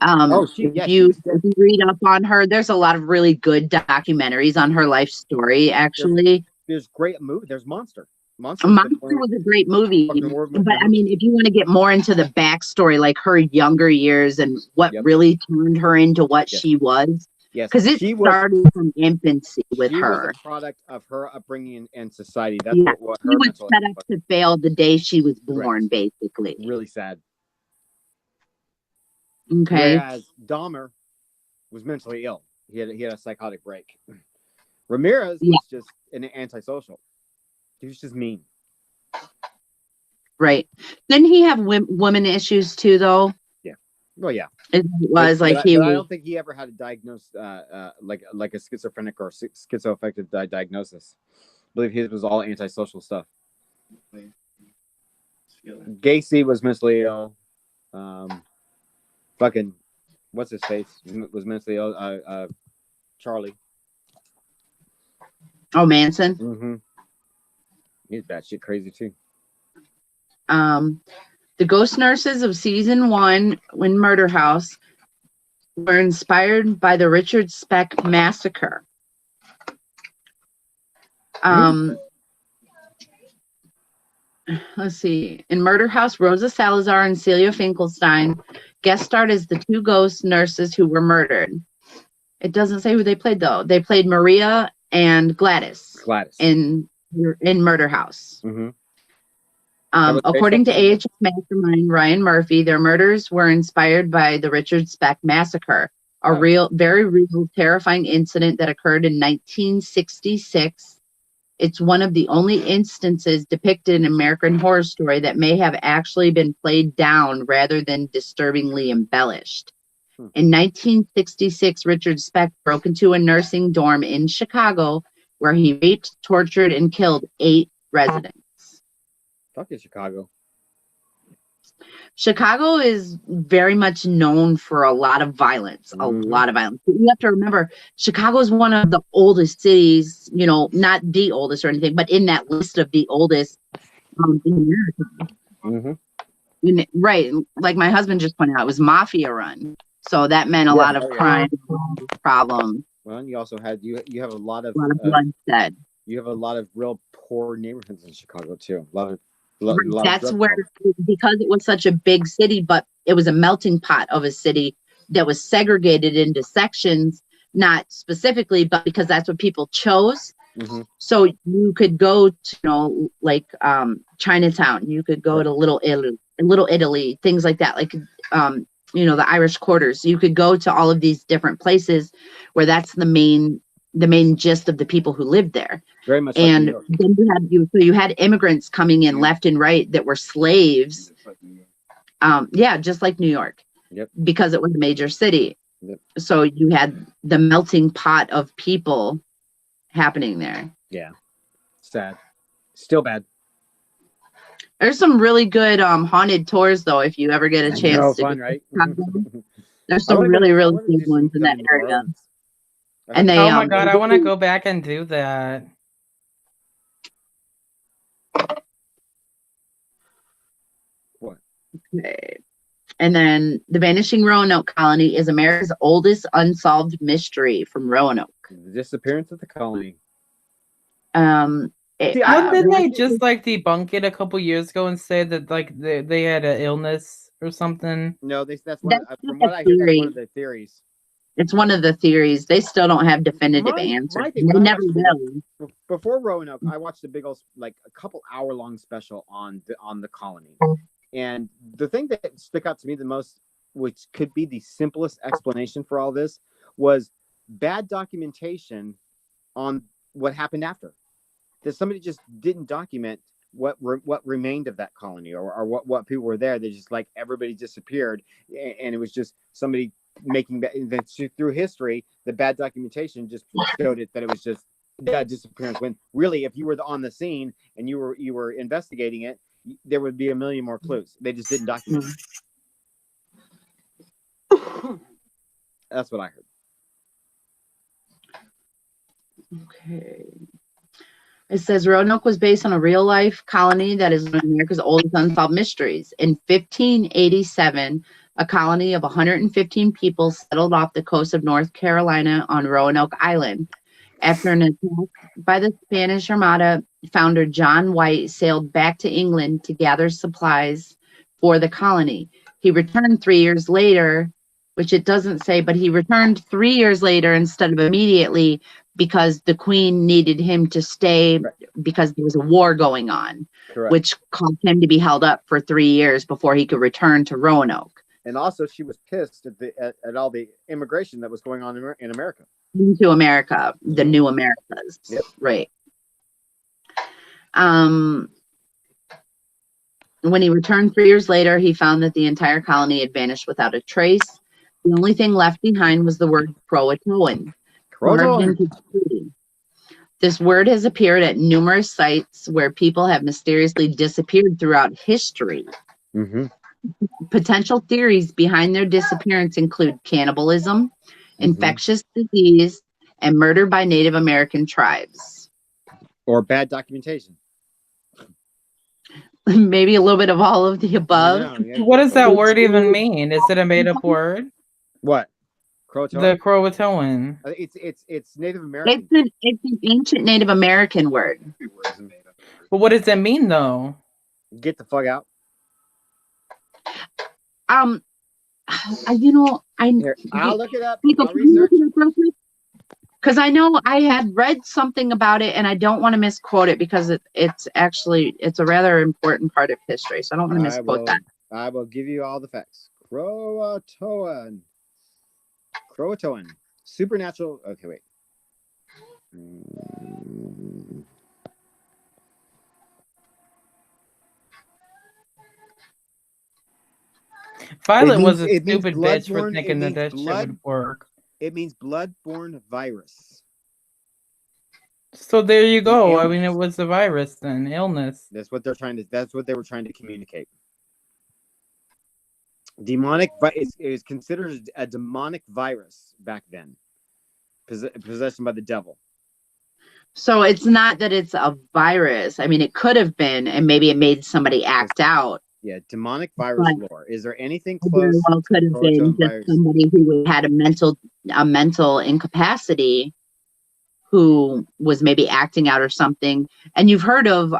A: If you read up on her, there's a lot of really good documentaries on her life story, actually.
B: There's great movie. There's Monster.
A: Monster was a great movie. But, I mean, if you want to get more into the backstory, like her younger years and what really turned her into what she was.
B: Yes.
A: Because it started from infancy with her.
B: Was a product of her upbringing and society. That's what her
A: she was set up to fail the day she was born, basically.
B: Really sad.
A: Okay.
B: Whereas Dahmer was mentally ill. He had a psychotic break. Ramirez was just an antisocial. He was just mean.
A: Right. Didn't he have women issues too, though?
B: Yeah. Well, yeah.
A: It was
B: but,
A: like
B: but
A: he.
B: I don't think he ever had a diagnosed like a schizophrenic or schizoaffective diagnosis. I believe his was all antisocial stuff. Gacy was mentally ill. Fucking, what's his face? Was mentally ill. Charlie.
A: Oh, Manson.
B: Mm-hmm. He's batshit crazy too.
A: The ghost nurses of season 1 in Murder House were inspired by the Richard Speck massacre. Let's see. In Murder House, Rosa Salazar and Celia Finkelstein guest starred as the 2 ghost nurses who were murdered. It doesn't say who they played, though. They played Maria and Gladys. In Murder House.
B: Mm-hmm.
A: According to AHS mastermind Ryan Murphy, their murders were inspired by the Richard Speck massacre, a very real, terrifying incident that occurred in 1966. It's one of the only instances depicted in American Horror Story that may have actually been played down rather than disturbingly embellished. In 1966, Richard Speck broke into a nursing dorm in Chicago where he raped, tortured, and killed 8 residents.
B: Fuck is Chicago.
A: Chicago is very much known for a lot of violence, a lot of violence. But you have to remember, Chicago is one of the oldest cities, you know, not the oldest or anything, but in that list of the oldest in America. Right. Like my husband just pointed out, it was mafia run. So that meant a lot of crime, problems.
B: Well, and you also had, you have a lot of
A: bloodshed.
B: You have a lot of real poor neighborhoods in Chicago too.
A: That's where, because it was such a big city, but it was a melting pot of a city that was segregated into sections, not specifically, but because that's what people chose. So you could go to, you know, like Chinatown, you could go to Little Italy, things like that, like you know, the Irish quarters. You could go to all of these different places where that's the main gist of the people who lived there.
B: Very much.
A: And like then you had immigrants coming in left and right that were slaves. Just like New York.
B: Yep.
A: Because it was a major city.
B: Yep.
A: So you had the melting pot of people happening there.
B: Yeah. Sad. Still bad.
A: There's some really good haunted tours though, if you ever get a chance
B: No
A: to
B: fun,
A: go.
B: right?
A: There's
B: I
A: some
B: wanna go-
A: really,
B: I
A: really
B: wanna
A: big
B: do some
A: ones in that
B: New
A: area.
B: Orleans. I
A: And
B: think-
A: they
C: Oh my god, I want to go back and do that.
B: What?
A: Okay. And then the Vanishing Roanoke Colony is America's oldest unsolved mystery from Roanoke.
B: The disappearance of the colony.
A: It,
B: See, I-
C: Didn't they
B: watched it-
C: just like debunk it a couple years ago and say that like they had an illness or something?
B: No, that's one.
A: That's
B: From
A: just
B: what
A: a
B: I hear, that's one
A: theory.
B: of the theories.
A: It's one of the theories. They still don't have definitive
B: My
A: answers.
B: thing,
A: They
B: when I
A: never
B: watched
A: will.
B: Before Roanoke, I watched a big old, like a couple hour long special on the colony, and the thing that stuck out to me the most, which could be the simplest explanation for all this, was bad documentation on what happened after. That somebody just didn't document what remained of that colony, or what people were there. They just, like, everybody disappeared, and it was just somebody making that through history. The bad documentation just showed it that it was just that disappearance, when really, if you were on the scene and you were investigating it, there would be a million more clues. They just didn't document it. That's what I heard.
A: Okay. It says Roanoke was based on a real life colony that is one of America's oldest unsolved mysteries. In 1587, a colony of 115 people settled off the coast of North Carolina on Roanoke Island. After an attack by the Spanish Armada, founder John White sailed back to England to gather supplies for the colony. He returned 3 years later, which it doesn't say, but he returned 3 years later instead of immediately, because the Queen needed him to stay because there was a war going on,
B: Correct.
A: which caused him to be held up for 3 years before he could return to Roanoke.
B: And also, she was pissed at all the immigration that was going on in America.
A: Into America, the new Americas.
B: Yep.
A: Right. When he returned 3 years later, he found that the entire colony had vanished without a trace. The only thing left behind was the word Croatoan. Carved into the treaty. This word has appeared at numerous sites where people have mysteriously disappeared throughout history.
B: Mm-hmm.
A: Potential theories behind their disappearance include cannibalism, infectious disease, and murder by Native American tribes.
B: Or bad documentation.
A: Maybe a little bit of all of the above.
C: What does that word even mean? Is it a made up word?
B: What? Croatoan?
C: The Croatoan.
B: It's Native American.
A: It's an ancient Native American word.
C: But what does it mean though?
B: Get the fuck out.
A: Here,
B: I'll look it up. I'll research.
A: Because I know I had read something about it, and I don't want to misquote it because it's a rather important part of history. So I don't want to misquote that.
B: I will give you all the facts. Croatoan. Supernatural. Okay, wait.
C: Violet was a stupid bitch for
B: bloodborne-
C: thinking
B: it
C: that
B: means
C: shit would work.
B: It means bloodborne virus.
C: So there you go. I
B: Illness.
C: mean, it was a virus then, illness.
B: That's what they were trying to communicate. Demonic is considered a demonic virus back then. Possession by the devil.
A: So it's not that it's a virus. I mean, it could have been, and maybe it made somebody act out.
B: Yeah, demonic virus lore. Is there anything
A: It very
B: close?
A: well could have been
B: Croatoan
A: just
B: virus?
A: somebody who had a mental incapacity, who was maybe acting out or something. And you've heard of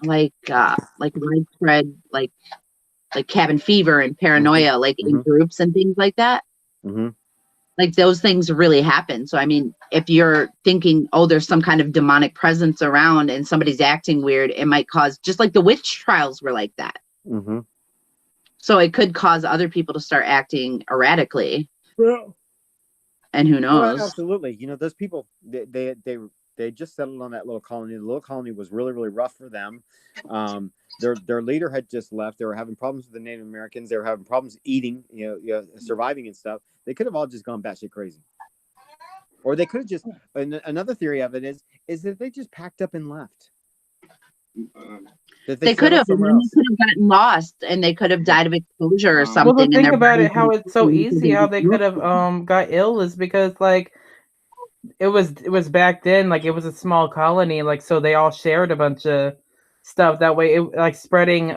A: like widespread like cabin fever and paranoia, like in groups and things like that.
B: Mm-hmm.
A: Like those things really happen. So I mean, if you're thinking, oh, there's some kind of demonic presence around and somebody's acting weird, it might cause, just like the witch trials were like that.
B: Mm-hmm.
A: So it could cause other people to start acting erratically.
B: Well,
A: And who knows?
B: absolutely. You know, those people, they They just settled on that little colony. The little colony was really, really rough for them. Their leader had just left. They were having problems with the Native Americans. They were having problems eating, surviving and stuff. They could have all just gone batshit crazy. Or they could have just, another theory of it is that they just packed up and left.
A: They could have, and then they could have gotten lost, and they could have died of exposure or something.
C: Well, the thing
A: and
C: about it, how it's so easy, how they could have got ill is because like it was back then, like it was a small colony, like so they all shared a bunch of stuff. That way, like spreading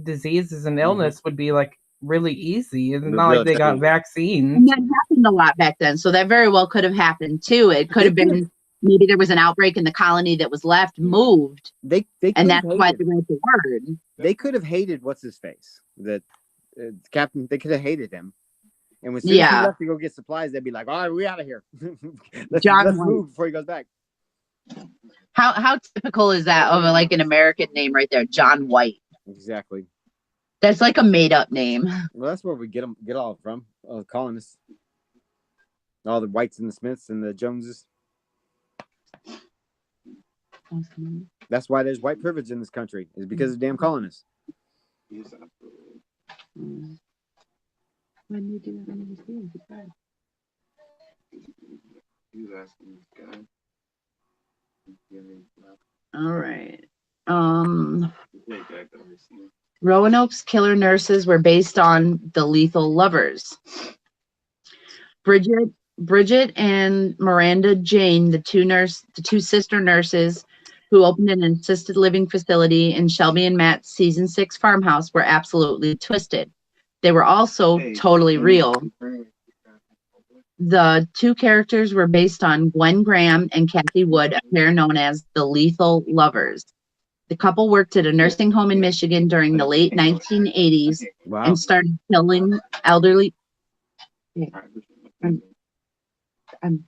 C: diseases and illness would be like really easy. It's not like they got vaccines.
A: And that happened a lot back then, so that very well could have happened too. It could have been maybe there was an outbreak in the colony that was left, moved, and that's why they wrote the word.
B: They could have hated what's his face, the captain. They could have hated him, and when soon as he left to go get supplies, they'd be like, "All right, we out of here. let's move before he goes back."
A: How typical is that of like an American name right there, John White?
B: Exactly.
A: That's like a made up name.
B: Well, that's where we get all from. All the colonists, all the Whites and the Smiths and the Joneses. That's why there's white privilege in this country, is because of damn colonists.
A: All right. Roanoke's killer nurses were based on the Lethal Lovers. Bridget and Miranda Jane, the two sister nurses who opened an assisted living facility in Shelby and Matt's season 6 farmhouse, were absolutely twisted. They were also totally real. The two characters were based on Gwen Graham and Kathy Wood, a pair known as the Lethal Lovers. The couple worked at a nursing home in Michigan during the late 1980s and started killing elderly. I'm in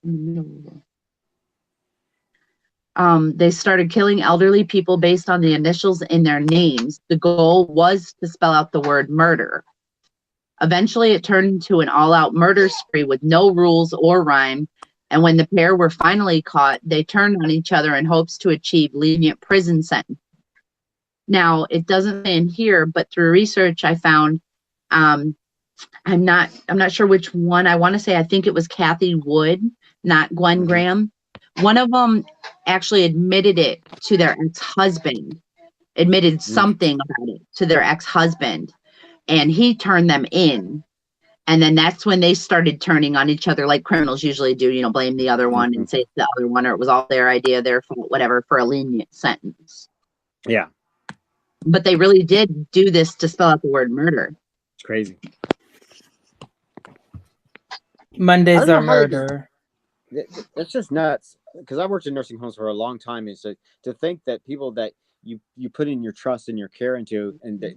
A: the middle of it. They started killing elderly people based on the initials in their names. The goal was to spell out the word murder. Eventually, it turned into an all-out murder spree with no rules or rhyme. And when the pair were finally caught, they turned on each other in hopes to achieve lenient prison sentence. Now, it doesn't say in here, but through research, I found I'm not sure which one. I think it was Kathy Wood, not Gwen Graham. One of them actually admitted it to their ex-husband, admitted something about it to their ex-husband, and he turned them in. And then that's when they started turning on each other like criminals usually do, blame the other one and say it's the other one, or it was all their idea, their fault, whatever, for a lenient sentence.
B: Yeah.
A: But they really did do this to spell out the word murder.
B: It's crazy.
C: Mondays are murder.
B: That's just nuts. Because I worked in nursing homes for a long time, and so to think that people that you put in your trust and your care into, and they're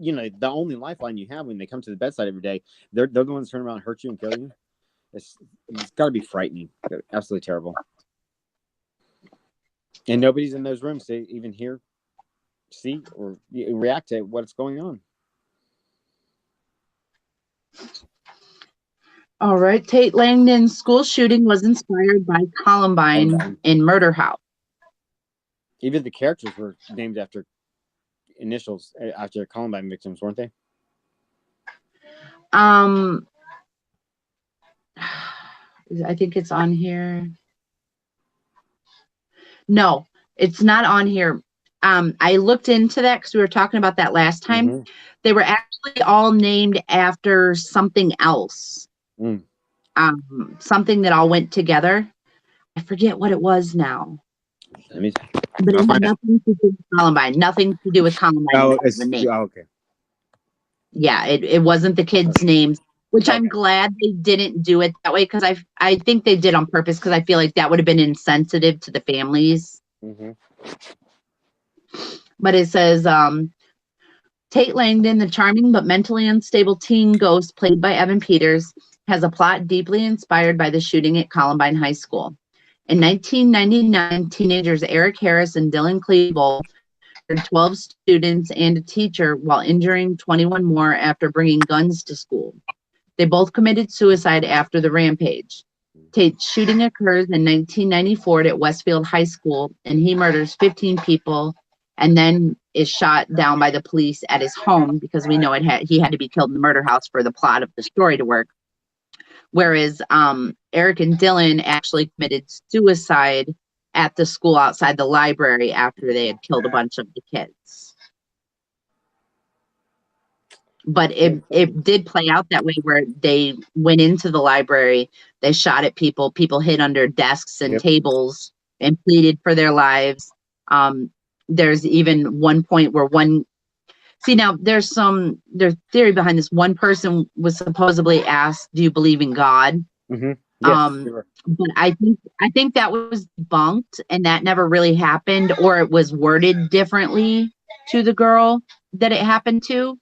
B: the only lifeline you have when they come to the bedside every day, they're the ones that turn around and hurt you and kill you. It's got to be frightening. Absolutely terrible. And nobody's in those rooms to even hear, see, or react to what's going on.
A: All right. Tate Langdon's school shooting was inspired by Columbine in Murder House.
B: Even the characters were named after initials after Columbine victims, weren't they?
A: I think it's on here. No, it's not on here. I looked into that because we were talking about that last time. They were actually all named after something else. Something that all went together. I forget what it was now. But it had nothing to do with Columbine. Nothing to do with Columbine.
B: Oh, it's the name. Oh, okay.
A: Yeah, it wasn't the kids' names, which I'm glad they didn't do it that way, because I think they did on purpose, because I feel like that would have been insensitive to the families. But it says, Tate Langdon, the charming but mentally unstable teen ghost played by Evan Peters, has a plot deeply inspired by the shooting at Columbine High School. In 1999, teenagers Eric Harris and Dylan Klebold murdered 12 students and a teacher while injuring 21 more after bringing guns to school. They both committed suicide after the rampage. Tate's shooting occurs in 1994 at Westfield High School, and he murders 15 people and then is shot down by the police at his home because we know he had to be killed in the murder house for the plot of the story to work. Whereas Eric and Dylan actually committed suicide at the school outside the library after they had killed a bunch of the kids. But it did play out that way, where they went into the library, they shot at people, people hid under desks and tables and pleaded for their lives. There's even one point where there's theory behind this. One person was supposedly asked, "Do you believe in God?"
B: Mm-hmm. Yes,
A: but I think that was debunked, and that never really happened, or it was worded differently to the girl that it happened to.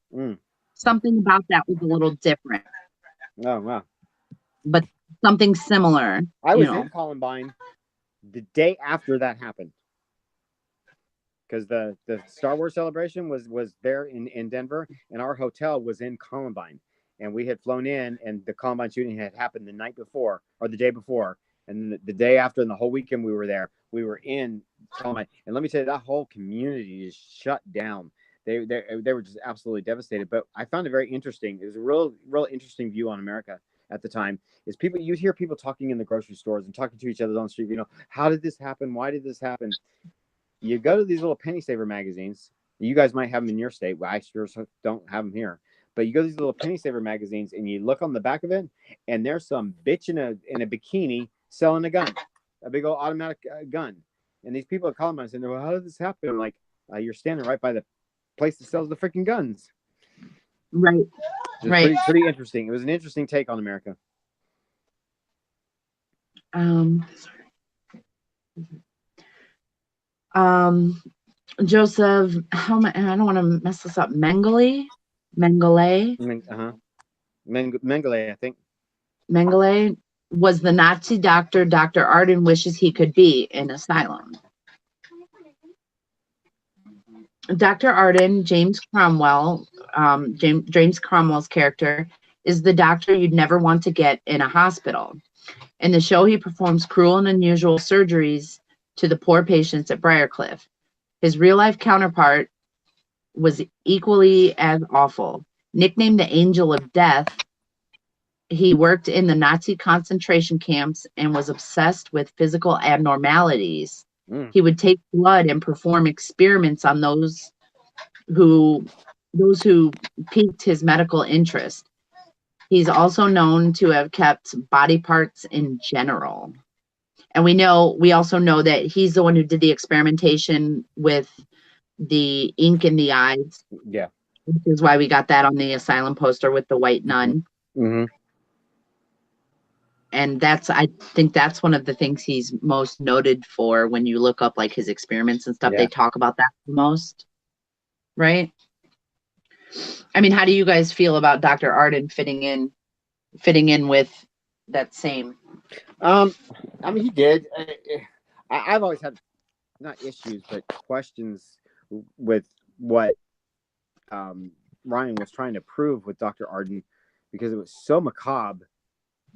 A: Something about that was a little different.
B: Oh, wow.
A: But something similar.
B: I was in Columbine the day after that happened. Because the Star Wars celebration was there in Denver, and our hotel was in Columbine. And we had flown in, and the Columbine shooting had happened the night before, or the day before. And the day after, and the whole weekend we were there, we were in Columbine. And let me tell you, that whole community is shut down. They were just absolutely devastated. But I found it very interesting. It was a real interesting view on America at the time. Is you'd hear people talking in the grocery stores and talking to each other on the street. How did this happen? Why did this happen? You go to these little penny saver magazines. You guys might have them in your state. Well, I sure don't have them here. But you go to these little penny saver magazines and you look on the back of it, and there's some bitch in a bikini selling a gun, a big old automatic gun. And these people at Columbine saying, "Well, how did this happen?" I'm like, you're standing right by the place that sells the freaking guns.
A: Right. Right.
B: Pretty interesting. It was an interesting take on America.
A: Joseph, I don't want to mess this up. Mengele,
B: Mengele, I think.
A: Mengele was the Nazi doctor Dr. Arden wishes he could be in Asylum. Dr. Arden, James Cromwell's character, is the doctor you'd never want to get in a hospital. In the show, he performs cruel and unusual surgeries to the poor patients at Briarcliff. His real-life counterpart was equally as awful. Nicknamed the Angel of Death, he worked in the Nazi concentration camps and was obsessed with physical abnormalities. He would take blood and perform experiments on those who piqued his medical interest. He's also known to have kept body parts in general. And we also know that he's the one who did the experimentation with the ink in the eyes.
B: Yeah.
A: Which is why we got that on the asylum poster with the white nun.
B: Mm-hmm.
A: And I think that's one of the things he's most noted for. When you look up like his experiments and stuff, they talk about that the most. Right? I mean, how do you guys feel about Dr. Arden fitting in with that same?
B: I mean, he did. I've always had not issues, but questions with what Ryan was trying to prove with Dr. Arden, because it was so macabre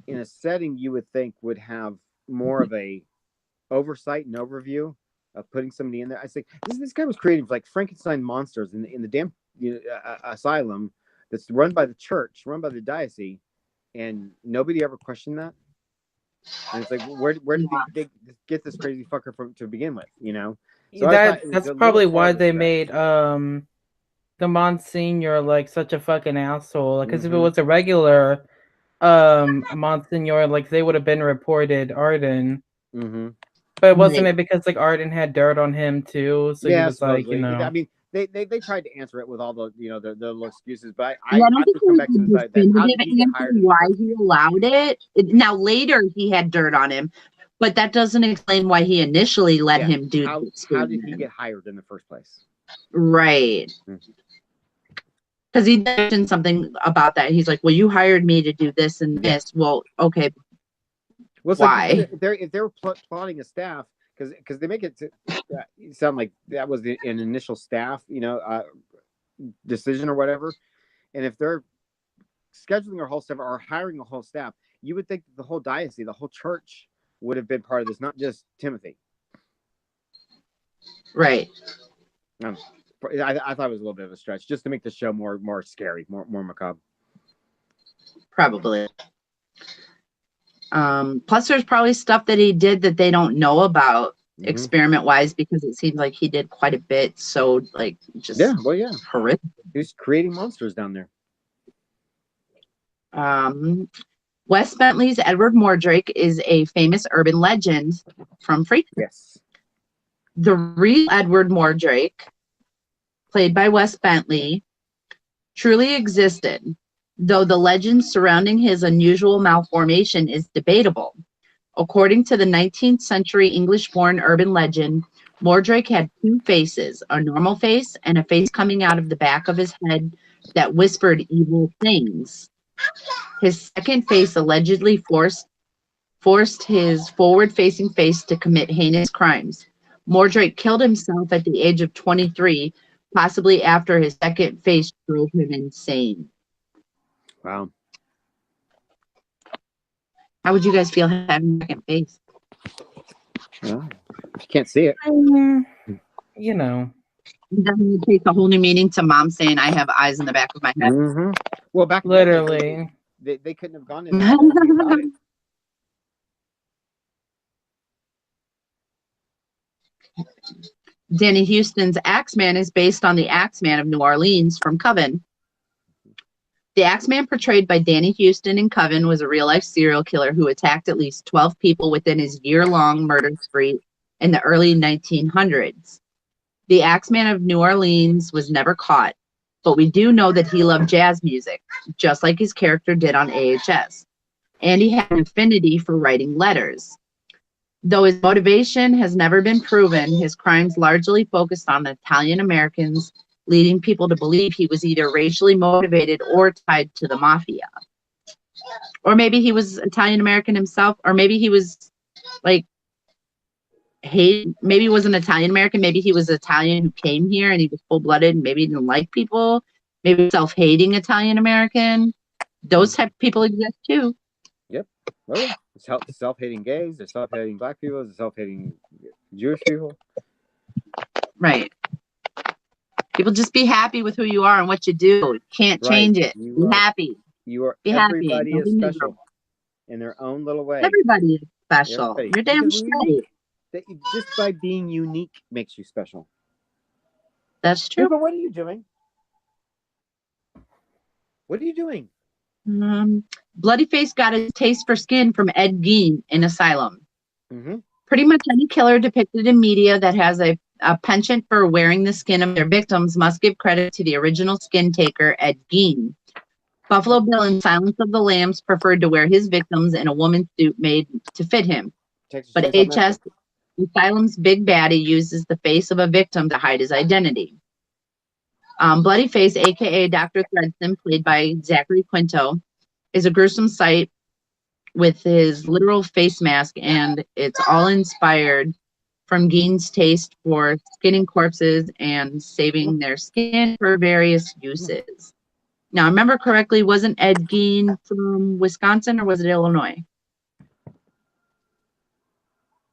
B: in a setting you would think would have more of a oversight and overview of putting somebody in there. I think this guy was creating like Frankenstein monsters in the damn asylum that's run by the church, run by the diocese, and nobody ever questioned that. And it's like, where did they get this crazy fucker from to begin with? So
C: that's probably why they made the Monsignor like such a fucking asshole. Because if it was a regular Monsignor, like they would have been reported Arden. But it wasn't it because like Arden had dirt on him too, so he was supposedly.
B: I mean, they tried to answer it with all the the little excuses, but
A: I don't think come back to the fact that how did he get hired? Why he allowed it? Now later he had dirt on him, but that doesn't explain why he initially let him do.
B: How did he get hired in the first place?
A: Right. Because he mentioned something about that. He's like, "Well, you hired me to do this and this." Well, okay.
B: Well,
A: why?
B: Like if they were plotting a staff, because they make it sound like that was an initial staff, decision or whatever. And if they're scheduling a whole staff or hiring a whole staff, you would think that the whole diocese, the whole church, would have been part of this, not just Timothy.
A: Right.
B: I thought it was a little bit of a stretch, just to make the show more scary, more macabre.
A: Probably. Plus, there's probably stuff that he did that they don't know about experiment wise, because it seems like he did quite a bit. So, like, just horrific.
B: He's creating monsters down there.
A: Wes Bentley's Edward Mordrake is a famous urban legend from Freetown.
B: Yes.
A: The real Edward Mordrake, played by Wes Bentley, truly existed, though the legend surrounding his unusual malformation is debatable. According to the 19th century English-born urban legend, Mordrake had two faces, a normal face and a face coming out of the back of his head that whispered evil things. His second face allegedly forced his forward-facing face to commit heinous crimes. Mordrake killed himself at the age of 23, possibly after his second face drove him insane.
B: Wow.
A: How would you guys feel having a second face?
B: Well, you can't see it.
C: You know.
A: It doesn't take a whole new meaning to mom saying I have eyes in the back of my head.
B: Mm-hmm. Well, back
C: Literally.
B: then, they couldn't have gone in there without it.
A: Danny Houston's Axeman is based on the Axeman of New Orleans from Coven. The Axeman portrayed by Danny Houston in Coven was a real-life serial killer who attacked at least 12 people within his year-long murder spree in the early 1900s. The Axeman of New Orleans was never caught, but we do know that he loved jazz music, just like his character did on AHS, and he had an affinity for writing letters. Though his motivation has never been proven, his crimes largely focused on Italian Americans, leading people to believe he was either racially motivated or tied to the mafia. Or maybe he was Italian American himself, or maybe he was like maybe he wasn't Italian American, maybe he was Italian who came here and he was full-blooded and maybe he didn't like people, maybe self-hating Italian American. Those type of people exist too.
B: Yep. Oh, yeah. Self-hating gays, there's self-hating black people, there's self-hating Jewish people.
A: Right. People just be happy with who you are and what you do. Can't change it. Be happy.
B: You are.
A: Be
B: everybody
A: happy.
B: is special in their own little way.
A: Everybody is special.
B: Everybody.
A: You're damn straight.
B: Just by being unique makes you special.
A: That's true.
B: But what are you doing? What are you doing?
A: Bloodyface got his taste for skin from Ed Gein in Asylum.
B: Mm-hmm.
A: Pretty much any killer depicted in media that has a penchant for wearing the skin of their victims must give credit to the original skin taker, Ed Gein. Buffalo Bill in Silence of the Lambs preferred to wear his victims in a woman's suit made to fit him. But AHS, Asylum's big baddie, uses the face of a victim to hide his identity. Bloodyface, a.k.a. Dr. Thredson, played by Zachary Quinto, is a gruesome sight with his literal face mask, and it's all inspired from Gein's taste for skinning corpses and saving their skin for various uses. Now, I remember correctly, wasn't Ed Gein from Wisconsin or was it Illinois?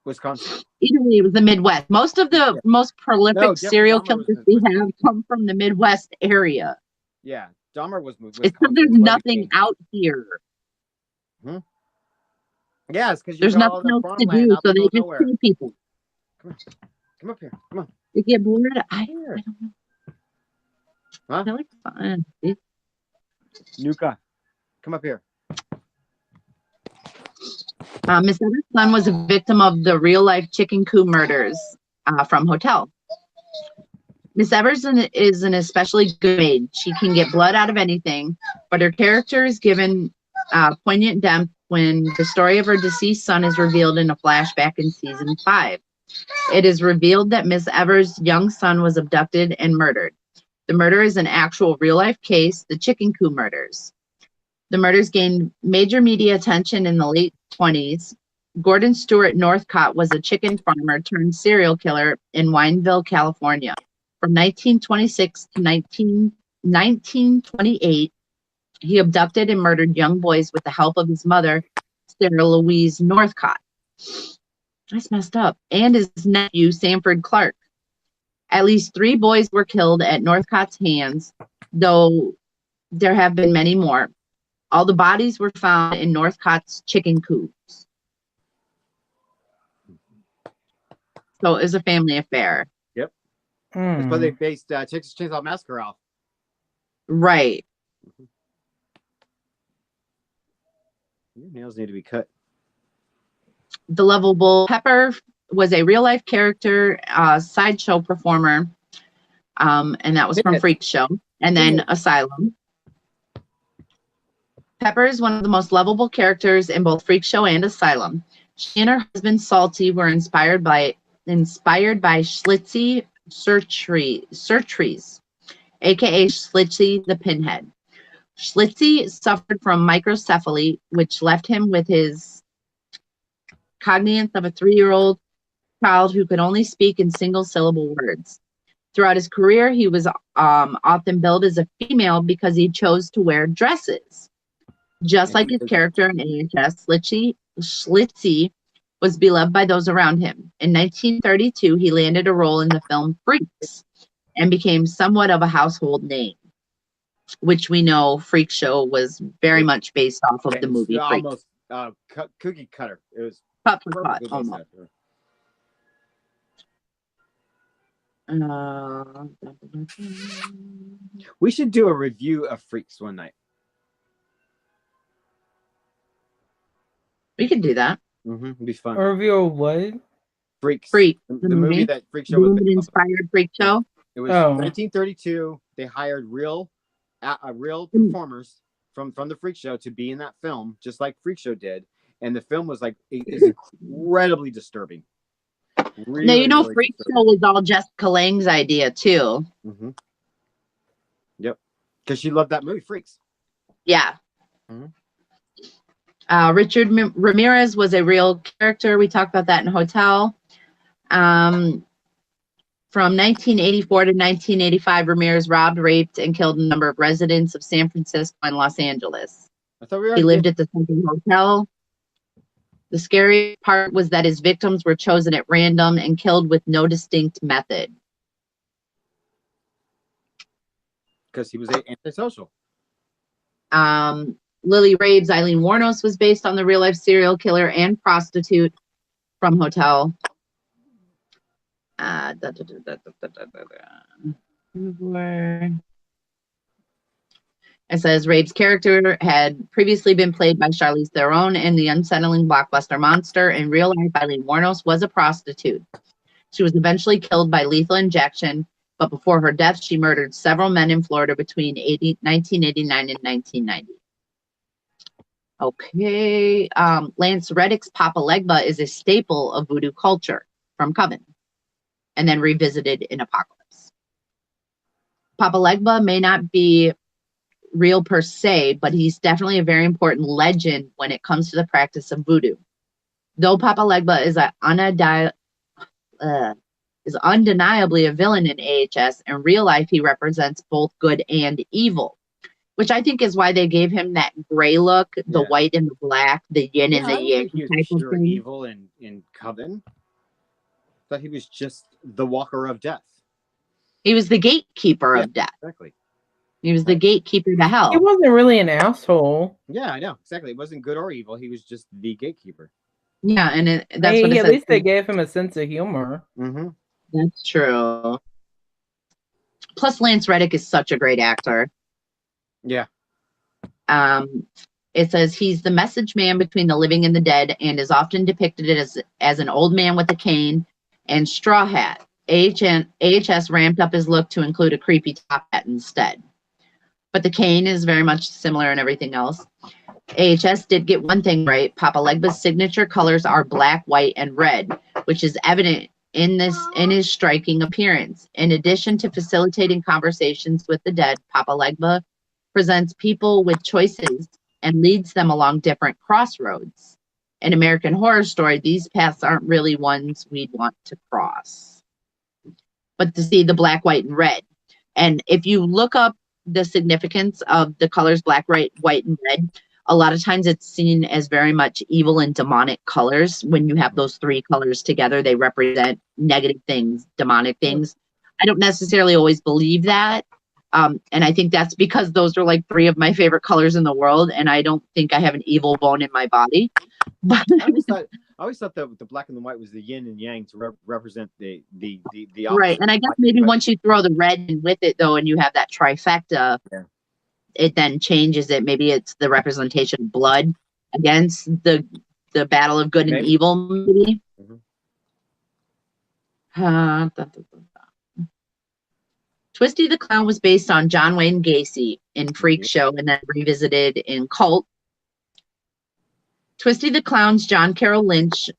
B: Wisconsin.
A: Either way, it was the Midwest. Most of the most prolific serial killers we have come from the Midwest area.
B: Yeah, Dahmer was Wisconsin.
A: It's because there's nothing out here.
B: Hmm? Yeah, it's because
A: there's nothing else to do, so they just kill people.
B: Come up here. Come on.
A: They get bored. I don't know.
B: Huh?
A: I like fun.
B: Nuka, come up here.
A: Miss Evers' son was a victim of the real-life chicken coop murders from Hotel. Miss Evers is an especially good maid. She can get blood out of anything, but her character is given poignant depth when the story of her deceased son is revealed in a flashback in season 5. It is revealed that Miss Evers' young son was abducted and murdered. The murder is an actual real-life case, the chicken coop murders. The murders gained major media attention in the late 20s. Gordon Stewart Northcott was a chicken farmer turned serial killer in Wineville, California. From 1926 to 1928, He abducted and murdered young boys with the help of his mother, Sarah Louise Northcott. That's messed up. And his nephew, Sanford Clark. At least 3 boys were killed at Northcott's hands, though there have been many more. All the bodies were found in Northcott's chicken coops. So it was a family affair.
B: Yep. That's why they based Texas Chainsaw Massacre off.
A: Right.
B: Your nails need to be cut.
A: The lovable Pepper was a real-life character, sideshow performer, and that was from Freak Show. And then Asylum. Pepper is one of the most lovable characters in both Freak Show and Asylum. She and her husband Salty were inspired by Schlitzie Sertrees, aka Schlitzie the Pinhead. Schlitzie suffered from microcephaly, which left him with his cognition of a 3-year-old child who could only speak in single-syllable words. Throughout his career, he was often billed as a female because he chose to wear dresses. Just like his character in AHS, Schlitzie was beloved by those around him. In 1932, he landed a role in the film Freaks and became somewhat of a household name, which we know Freak Show was very much based off of the movie Freaks.
B: Almost cookie cutter. It was
A: cut for cut, almost.
B: We should do a review of Freaks one night.
A: We could do that.
B: It'd be fun.
C: A review of what?
B: Freaks.
A: Freak.
B: The movie that Freak Show was
A: inspired Freak Show.
B: It was 1932. They hired real performers from the Freak Show to be in that film, just like Freak Show did. And the film was is incredibly disturbing. Really,
A: now you know
B: really
A: Freak
B: disturbing.
A: Show was all Jessica Lange's idea too.
B: Yep, because she loved that movie, Freaks.
A: Yeah. Richard Ramirez was a real character. We talked about that in Hotel. From 1984 to 1985, Ramirez robbed, raped, and killed a number of residents of San Francisco and Los Angeles. He lived at the Sunken Hotel. The scary part was that his victims were chosen at random and killed with no distinct method.
B: Because he was antisocial.
A: Lily Rabe's Eileen Wuornos was based on the real-life serial killer and prostitute from Hotel. It says Rabe's character had previously been played by Charlize Theron in the unsettling blockbuster Monster. In real life, Eileen Wuornos was a prostitute. She was eventually killed by lethal injection, but before her death, she murdered several men in Florida between 1989 and 1990. Okay. Lance Reddick's Papa Legba is a staple of voodoo culture from Coven, and then revisited in Apocalypse. Papa Legba may not be real per se, but he's definitely a very important legend when it comes to the practice of voodoo. Though Papa Legba is undeniably a villain in AHS, in real life he represents both good and evil, which I think is why they gave him that gray look, the white and the black, the yin and the yang type of thing.
B: Evil in Coven. Thought he was just the walker of death.
A: He was the gatekeeper of death.
B: Exactly.
A: He was the gatekeeper to hell.
C: He wasn't really an asshole.
B: Yeah, I know. Exactly. It wasn't good or evil. He was just the gatekeeper.
A: Yeah, and that's what it
C: at
A: says.
C: least they gave him a sense of humor.
A: That's true. Plus, Lance Reddick is such a great actor.
B: Yeah.
A: It says he's the message man between the living and the dead, and is often depicted as an old man with a cane and straw hat. AHS ramped up his look to include a creepy top hat instead. But the cane is very much similar in everything else. AHS did get one thing right. Papa Legba's signature colors are black, white, and red, which is evident in his striking appearance. In addition to facilitating conversations with the dead, Papa Legba presents people with choices and leads them along different crossroads. In American Horror Story, these paths aren't really ones we'd want to cross. But to see the black, white, and red. And if you look up the significance of the colors black, white, and red. A lot of times it's seen as very much evil and demonic colors. When you have those three colors together, they represent negative things, demonic things. I don't necessarily always believe that. And I think that's because those are like three of my favorite colors in the world. And I don't think I have an evil bone in my body. But
E: I always thought that the black and the white was the yin and yang to represent the opposite.
A: right. And I guess maybe once you throw the red in with it, though, and you have that trifecta, it then changes it. Maybe it's the representation of blood against the battle of good and evil, maybe. Twisty the Clown was based on John Wayne Gacy in Freak Show and then revisited in Cult. Twisty the Clown's John Carroll Lynch,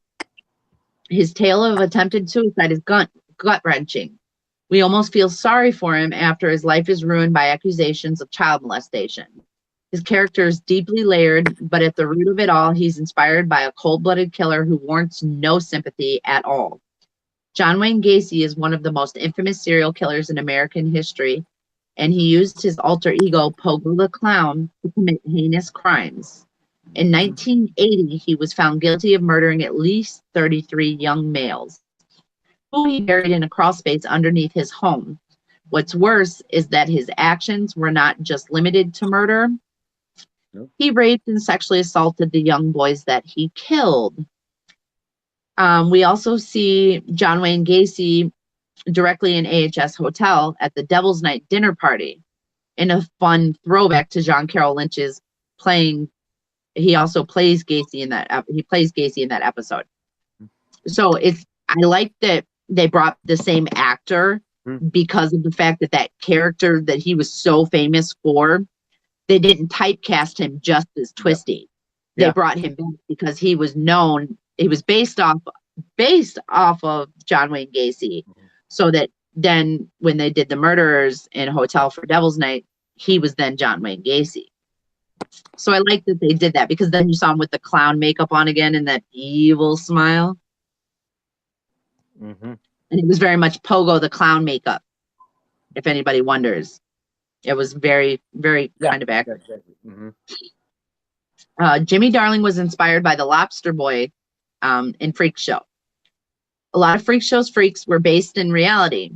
A: his tale of attempted suicide is gut-wrenching. We almost feel sorry for him after his life is ruined by accusations of child molestation. His character is deeply layered, but at the root of it all, he's inspired by a cold-blooded killer who warrants no sympathy at all. John Wayne Gacy is one of the most infamous serial killers in American history, and he used his alter ego, Pogo the Clown, to commit heinous crimes. In 1980, he was found guilty of murdering at least 33 young males, who he buried in a crawl space underneath his home. What's worse is that his actions were not just limited to murder.
E: Nope.
A: He raped and sexually assaulted the young boys that he killed. We also see John Wayne Gacy directly in AHS Hotel at the Devil's Night dinner party, in a fun throwback to John Carroll Lynch's playing. He also plays Gacy in that. He plays Gacy in that episode. So I like that they brought the same actor because of the fact that that character that he was so famous for, they didn't typecast him just as Twisty. They brought him back because he was known. He was based off of John Wayne Gacy, so that then when they did the murderers in Hotel for Devil's Night, he was then John Wayne Gacy. So I like that they did that because then you saw him with the clown makeup on again and that evil smile. And it was very much Pogo the Clown makeup, if anybody wonders. It was very, very kind of accurate. Jimmy Darling was inspired by the Lobster Boy in Freak Show. A lot of Freak Show's freaks were based in reality.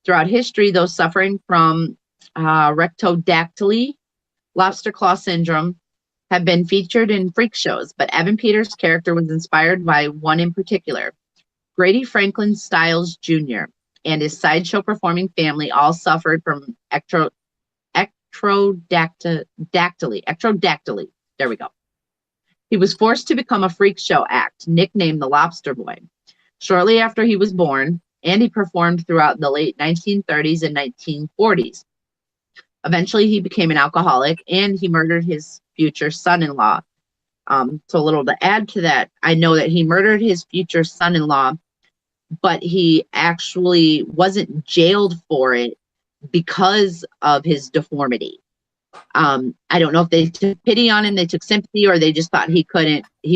A: Throughout history, those suffering from rectodactyly, lobster claw syndrome, have been featured in Freak Shows, but Evan Peters' character was inspired by one in particular. Grady Franklin Stiles Jr. and his sideshow performing family all suffered from ectrodactyly. There we go. He was forced to become a freak show act, nicknamed the Lobster Boy. Shortly after he was born, and he performed throughout the late 1930s and 1940s. Eventually, he became an alcoholic, and he murdered his future son-in-law. So a little to add to that, I know that he murdered his future son-in-law, but he actually wasn't jailed for it because of his deformity. I don't know if they took pity on him, they took sympathy, or they just thought he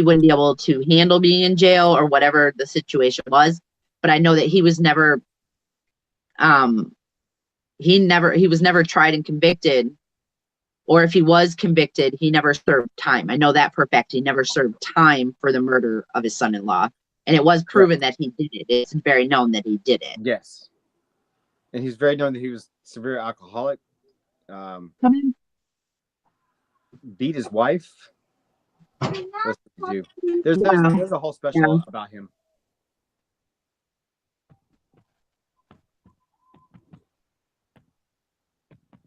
A: wouldn't be able to handle being in jail, or whatever the situation was. But I know that he was never, he was never tried and convicted, or if he was convicted, he never served time. I know that for a fact. He never served time for the murder of his son-in-law, and it was proven that he did it. It's very known that he did it.
E: Yes, and he's very known that he was severe alcoholic.
A: Come in.
E: Beat his wife. What else did he do? There's a whole special about him.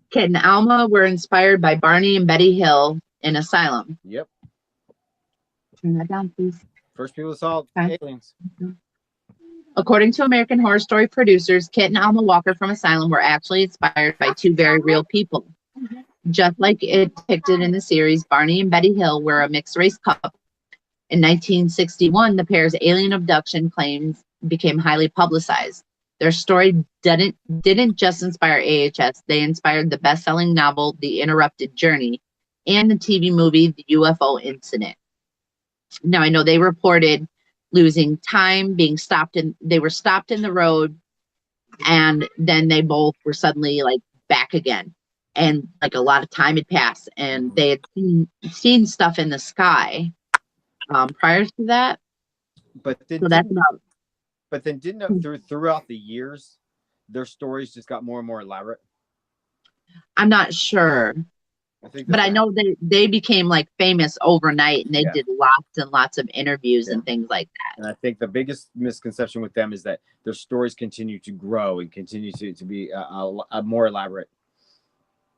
A: Kit and Alma were inspired by Barney and Betty Hill in Asylum.
E: Yep.
A: Turn that down, please.
E: First people saw aliens.
A: According to American Horror Story producers, Kit and Alma Walker from Asylum were actually inspired by two very real people. Just like it depicted in the series, Barney and Betty Hill were a mixed-race couple. In 1961, the pair's alien abduction claims became highly publicized. Their story didn't just inspire AHS, they inspired the best-selling novel, The Interrupted Journey, and the TV movie, The UFO Incident. Now, I know they reported losing time, they were stopped in the road, and then they both were suddenly, like, back again. and like a lot of time had passed, and they had seen stuff in the sky prior to that.
E: But then,
A: So that's about.
E: didn't throughout the years, their stories just got more and more elaborate?
A: I'm not sure,
E: I think,
A: but I know they became like famous overnight, and they
E: Yeah.
A: did lots and lots of interviews and
E: Yeah.
A: things like that.
E: And I think the biggest misconception with them is that their stories continue to grow and continue to be more elaborate.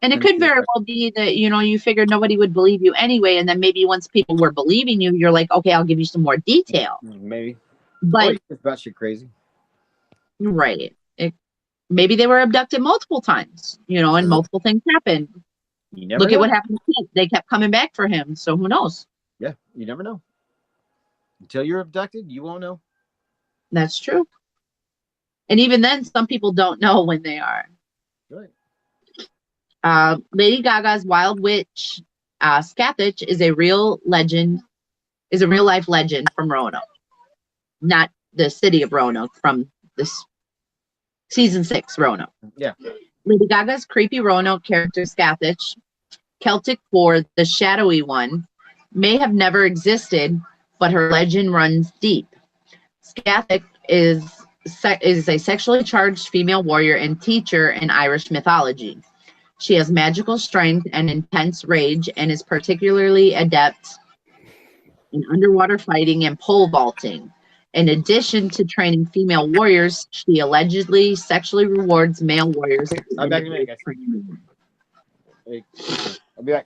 A: And it could very well be that, you figured nobody would believe you anyway. And then maybe once people were believing you, you're like, okay, I'll give you some more detail.
E: Maybe.
A: But
E: or it's about shit crazy.
A: right. Maybe they were abducted multiple times, and multiple things happened.
E: You never
A: Look
E: know.
A: at what happened to Kit. They kept coming back for him. So who knows?
E: Yeah, you never know. Until you're abducted, you won't know.
A: That's true. And even then, some people don't know when they are.
E: Right.
A: Lady Gaga's Wild Witch, Scathach, is a real life legend from Roanoke, not the city of Roanoke, from this season 6 Roanoke.
E: Yeah.
A: Lady Gaga's creepy Roanoke character Scathach, Celtic for the shadowy one, may have never existed, but her legend runs deep. Scathach is a sexually charged female warrior and teacher in Irish mythology. She has magical strength and intense rage and is particularly adept in underwater fighting and pole vaulting. In addition to training female warriors, she allegedly sexually rewards male warriors.
E: I'll be back in a minute, guys. Hey, I'll be back.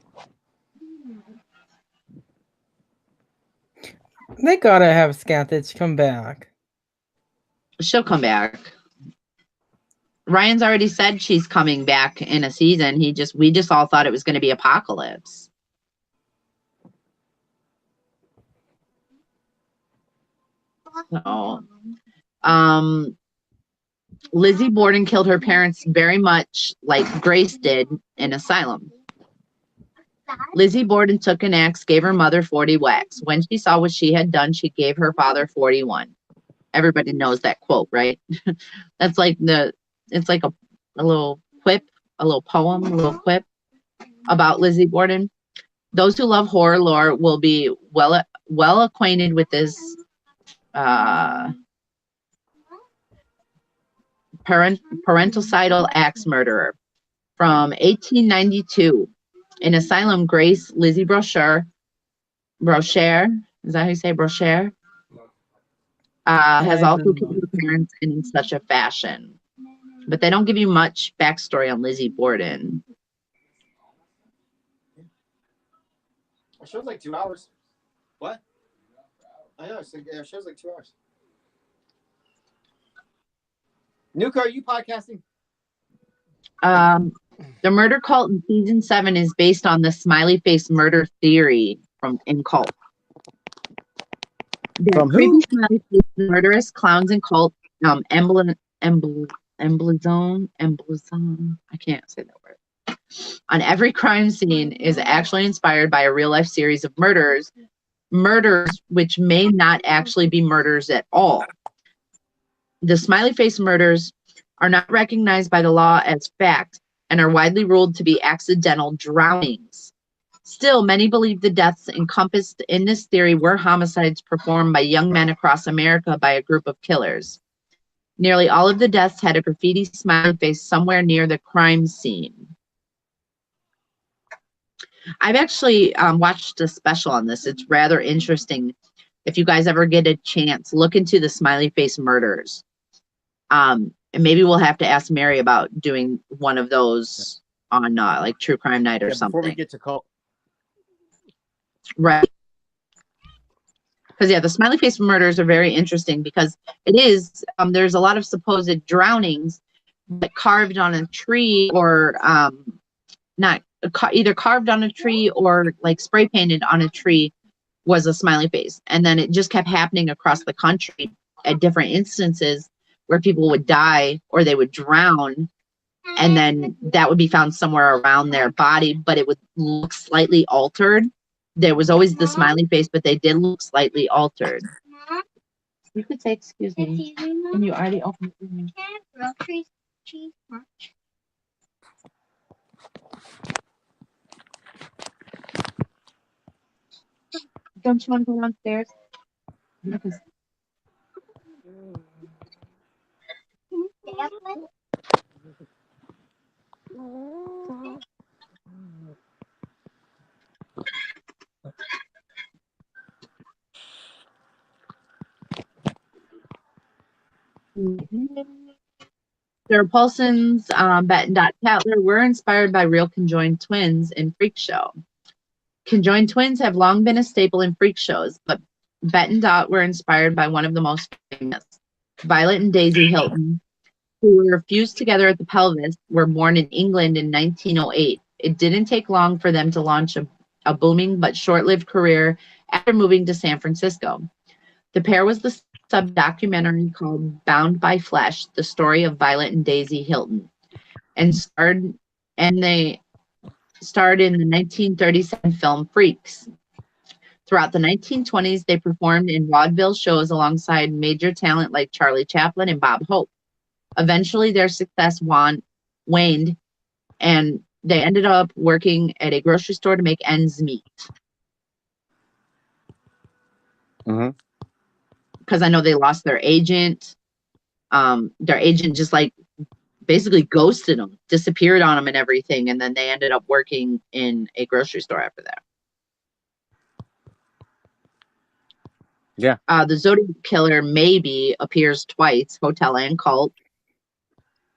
C: They gotta have Scathach come back.
A: She'll come back. Ryan's already said she's coming back in a season. We just all thought it was going to be Apocalypse. So, Lizzie Borden killed her parents very much like Grace did in Asylum. Lizzie Borden took an axe, gave her mother 40 whacks. When she saw what she had done, she gave her father 41. Everybody knows that quote, right? That's like it's like a little quip, a little poem, a little quip about Lizzie Borden. Those who love horror lore will be well acquainted with this parental axe murderer. From 1892, in Asylum, Grace Lizzie Brochere, is that how you say Brochere? Has also killed her parents in such a fashion. But they don't give you much backstory on Lizzie Borden.
E: It shows like 2 hours. What? I know. It shows like 2 hours. Nuka, are you podcasting?
A: The murder cult in season 7 is based on the smiley face murder theory in Cult.
E: From
A: creepy
E: who?
A: smiley face murderous clowns and cult emblazone. I can't say that word. On every crime scene is actually inspired by a real life series of murders which may not actually be murders at all. The smiley face murders are not recognized by the law as fact and are widely ruled to be accidental drownings. Still, many believe the deaths encompassed in this theory were homicides performed by young men across America by a group of killers. Nearly all of the deaths had a graffiti smiley face somewhere near the crime scene. I've actually watched a special on this. It's rather interesting. If you guys ever get a chance, look into the smiley face murders. And maybe we'll have to ask Mary about doing one of those on like True Crime Night or something.
E: Before we get to Cult.
A: Right. Because the smiley face murders are very interesting because it is, there's a lot of supposed drownings that carved on a tree or either carved on a tree or like spray painted on a tree was a smiley face. And then it just kept happening across the country at different instances where people would die or they would drown. And then that would be found somewhere around their body, but it would look slightly altered. There was always the smiley face, but they did look slightly altered. You could say, excuse me. And you already opened it. Don't you want to go downstairs? Their Paulson's, Bet and Dot Tatler were inspired by real conjoined twins in Freak Show. Conjoined twins have long been a staple in freak shows, but Bet and Dot were inspired by one of the most famous. Violet and Daisy Hilton, who were fused together at the pelvis, were born in England in 1908. It didn't take long for them to launch a booming but short-lived career after moving to San Francisco. The pair was the sub-documentary called Bound by Flesh, the story of Violet and Daisy Hilton, and they starred in the 1937 film Freaks. Throughout the 1920s, they performed in vaudeville shows alongside major talent like Charlie Chaplin and Bob Hope. Eventually, their success waned, and they ended up working at a grocery store to make ends meet. Because I know they lost their agent. Their agent just like basically ghosted them, disappeared on them and everything, and then they ended up working in a grocery store after that.
B: Yeah.
A: The Zodiac Killer maybe appears twice, Hotel and Cult.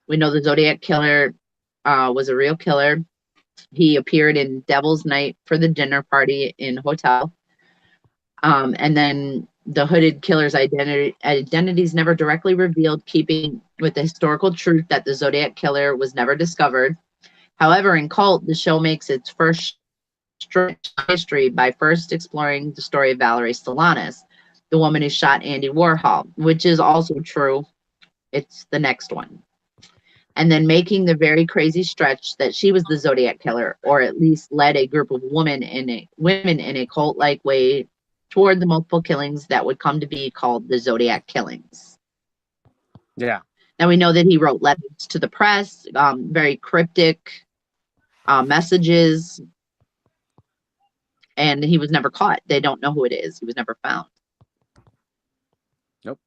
A: We know the Zodiac Killer was a real killer. He appeared in Devil's Night for the dinner party in Hotel. And then the Hooded Killer's identity is never directly revealed, keeping with the historical truth that the Zodiac Killer was never discovered. However, in Cult, the show makes its first stretch history by first exploring the story of Valerie Solanas, the woman who shot Andy Warhol, which is also true. It's the next one. And then making the very crazy stretch that she was the Zodiac Killer, or at least led a group of women in a cult-like way toward the multiple killings that would come to be called the Zodiac Killings.
B: Yeah.
A: Now we know that he wrote letters to the press, very cryptic messages, and he was never caught. They don't know who it is. He was never found.
B: Nope.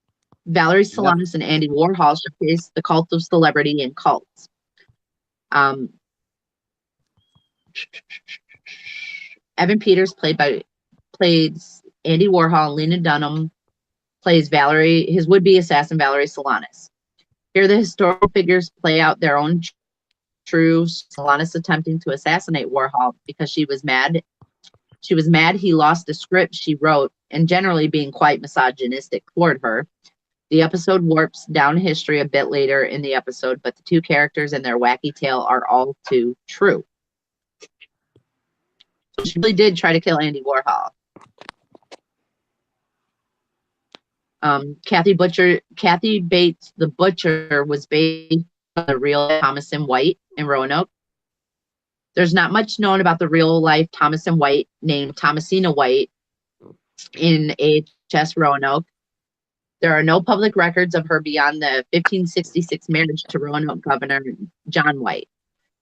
A: Valerie Solanas and Andy Warhol showcased the cult of celebrity in cults. Evan Peters played Andy Warhol. Lena Dunham plays Valerie, his would-be assassin Valerie Solanas. Here the historical figures play out their own true. Solanas attempting to assassinate Warhol because she was mad. She was mad he lost the script she wrote, and generally being quite misogynistic toward her. The episode warps down history a bit later in the episode, but the two characters and their wacky tale are all too true. So she really did try to kill Andy Warhol. Kathy Bates, the Butcher, was based on the real Thomason White in Roanoke. There's not much known about the real life Thomason White named Thomasina White in AHS Roanoke. There are no public records of her beyond the 1566 marriage to Roanoke Governor John White.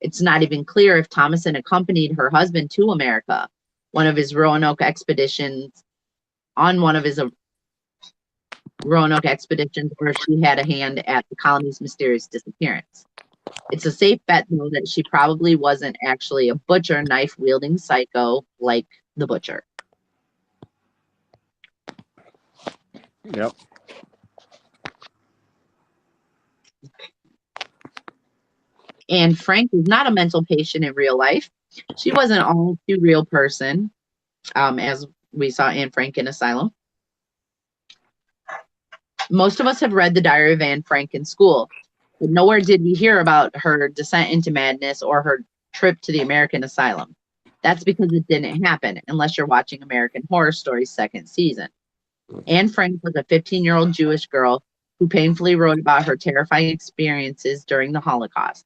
A: It's not even clear if Thomason accompanied her husband to America, on one of his Roanoke expeditions, where she had a hand at the colony's mysterious disappearance. It's a safe bet, though, that she probably wasn't actually a butcher, knife-wielding psycho like the Butcher.
B: Yep.
A: Anne Frank was not a mental patient in real life. She wasn't all too real person, as we saw Anne Frank in Asylum. Most of us have read the Diary of Anne Frank in school, but nowhere did we hear about her descent into madness or her trip to the American Asylum. That's because it didn't happen, unless you're watching American Horror Story's second season. Anne Frank was a 15-year-old Jewish girl who painfully wrote about her terrifying experiences during the Holocaust.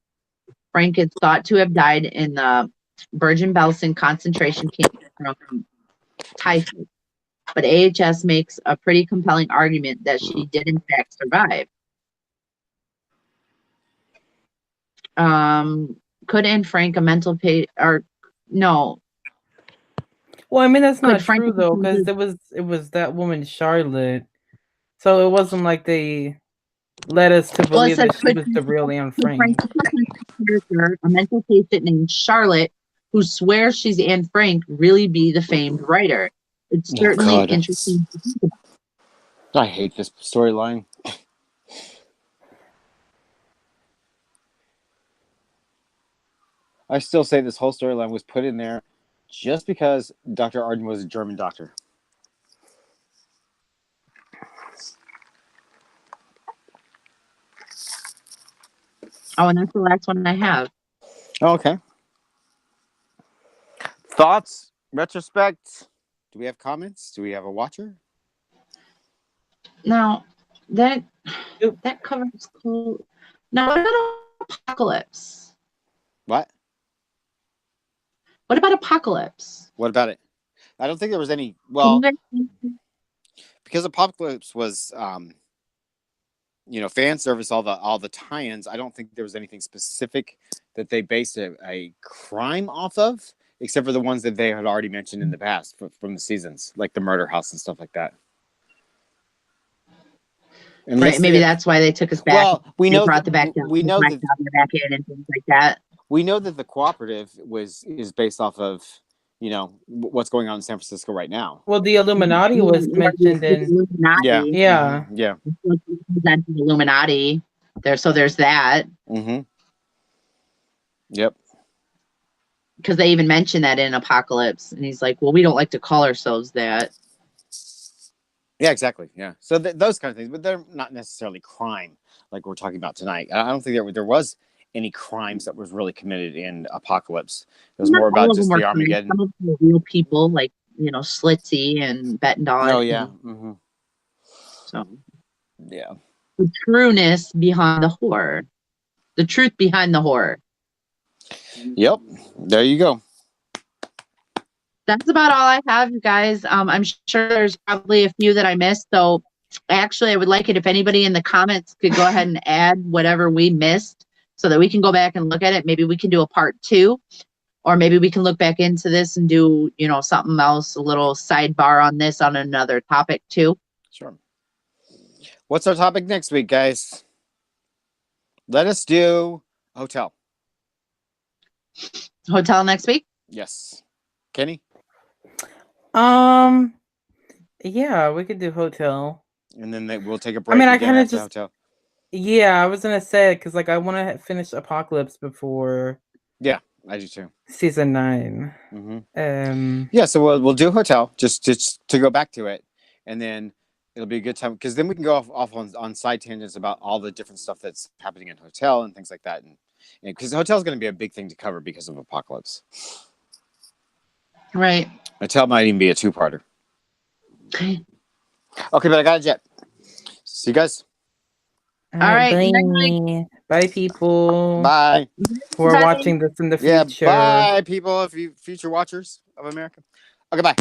A: Frank is thought to have died in the Bergen-Belsen concentration camp from typhus, but AHS makes a pretty compelling argument that she did in fact survive. could Anne Frank a mental pay or no?
C: Well, I mean that's not
A: Could Frank
C: true though, because it was that woman Charlotte, so it wasn't like they led us to
A: Well, it
C: believe
A: says
C: that she was the real Anne
A: could Frank
C: Frank.
A: character, a mental patient named Charlotte, who swears she's Anne Frank, really be the famed writer? It's
B: Oh,
A: certainly
B: God.
A: interesting to think about.
B: I hate this storyline. I still say this whole storyline was put in there just because Dr. Arden was a German doctor.
A: Oh, and that's the last one I have.
B: Oh, okay. Thoughts? Retrospect? Do we have comments? Do we have a watcher?
A: Now that covers cool. Now what about Apocalypse?
B: What?
A: What about Apocalypse?
B: What about it? I don't think there was any.
A: Can
B: Well,
A: you guys-
B: because Apocalypse was, fan service, all the tie-ins. I don't think there was anything specific that they based a crime off of, except for the ones that they had already mentioned in the past from the seasons, like the murder house and stuff like that.
A: Right, maybe that's why they took us back.
B: Well, we
A: They
B: know
A: brought the back down.
B: we know
A: back
B: that
A: down, they're back in and things like that.
B: we know that the cooperative is based off of what's going on in San Francisco right now.
C: Well, the Illuminati was mentioned in.
A: Illuminati.
C: Yeah.
B: Yeah.
A: The Illuminati. So there's that.
B: Mm-hmm. Yep.
A: Because they even mentioned that in Apocalypse, and he's like, "Well, we don't like to call ourselves that."
B: Yeah, exactly. Yeah. So those kind of things, but they're not necessarily crime like we're talking about tonight. I don't think there was any crimes that was really committed in Apocalypse. It was
A: Not
B: more
A: all
B: about
A: of
B: just
A: them
B: the
A: were
B: Armageddon.
A: Some of them were real people, like Slitsy and Bettendorf.
B: Oh yeah. Mm-hmm.
A: So
B: Yeah.
A: the trueness behind the horror, the truth behind the horror.
B: Yep. There you go.
A: That's about all I have, you guys. I'm sure there's probably a few that I missed. So actually, I would like it if anybody in the comments could go ahead and add whatever we missed so that we can go back and look at it. Maybe we can do a part 2, or maybe we can look back into this and do, something else, a little sidebar on this on another topic too.
B: Sure. What's our topic next week, guys? Let us do hotel.
A: Hotel next week?
B: Yes. Kenny?
C: Yeah, we could do hotel.
B: And then we'll take a break.
C: I mean, I
B: again
C: kind of
B: after
C: just.
B: hotel.
C: Yeah, I was gonna say because I want to finish Apocalypse before.
B: Yeah, I do too.
C: Season 9.
B: Mm-hmm. Yeah, so we'll do hotel just to go back to it, and then it'll be a good time because then we can go off on side tangents about all the different stuff that's happening in hotel and things like that, and because hotel is going to be a big thing to cover because of Apocalypse.
A: Right.
B: Hotel might even be a 2-parter. Okay, but I got a jet. See you guys.
A: All right.
C: Bye. Bye, people.
B: Bye.
C: Who are watching this in the future.
B: Yeah, bye, people, future watchers of America. Okay, bye.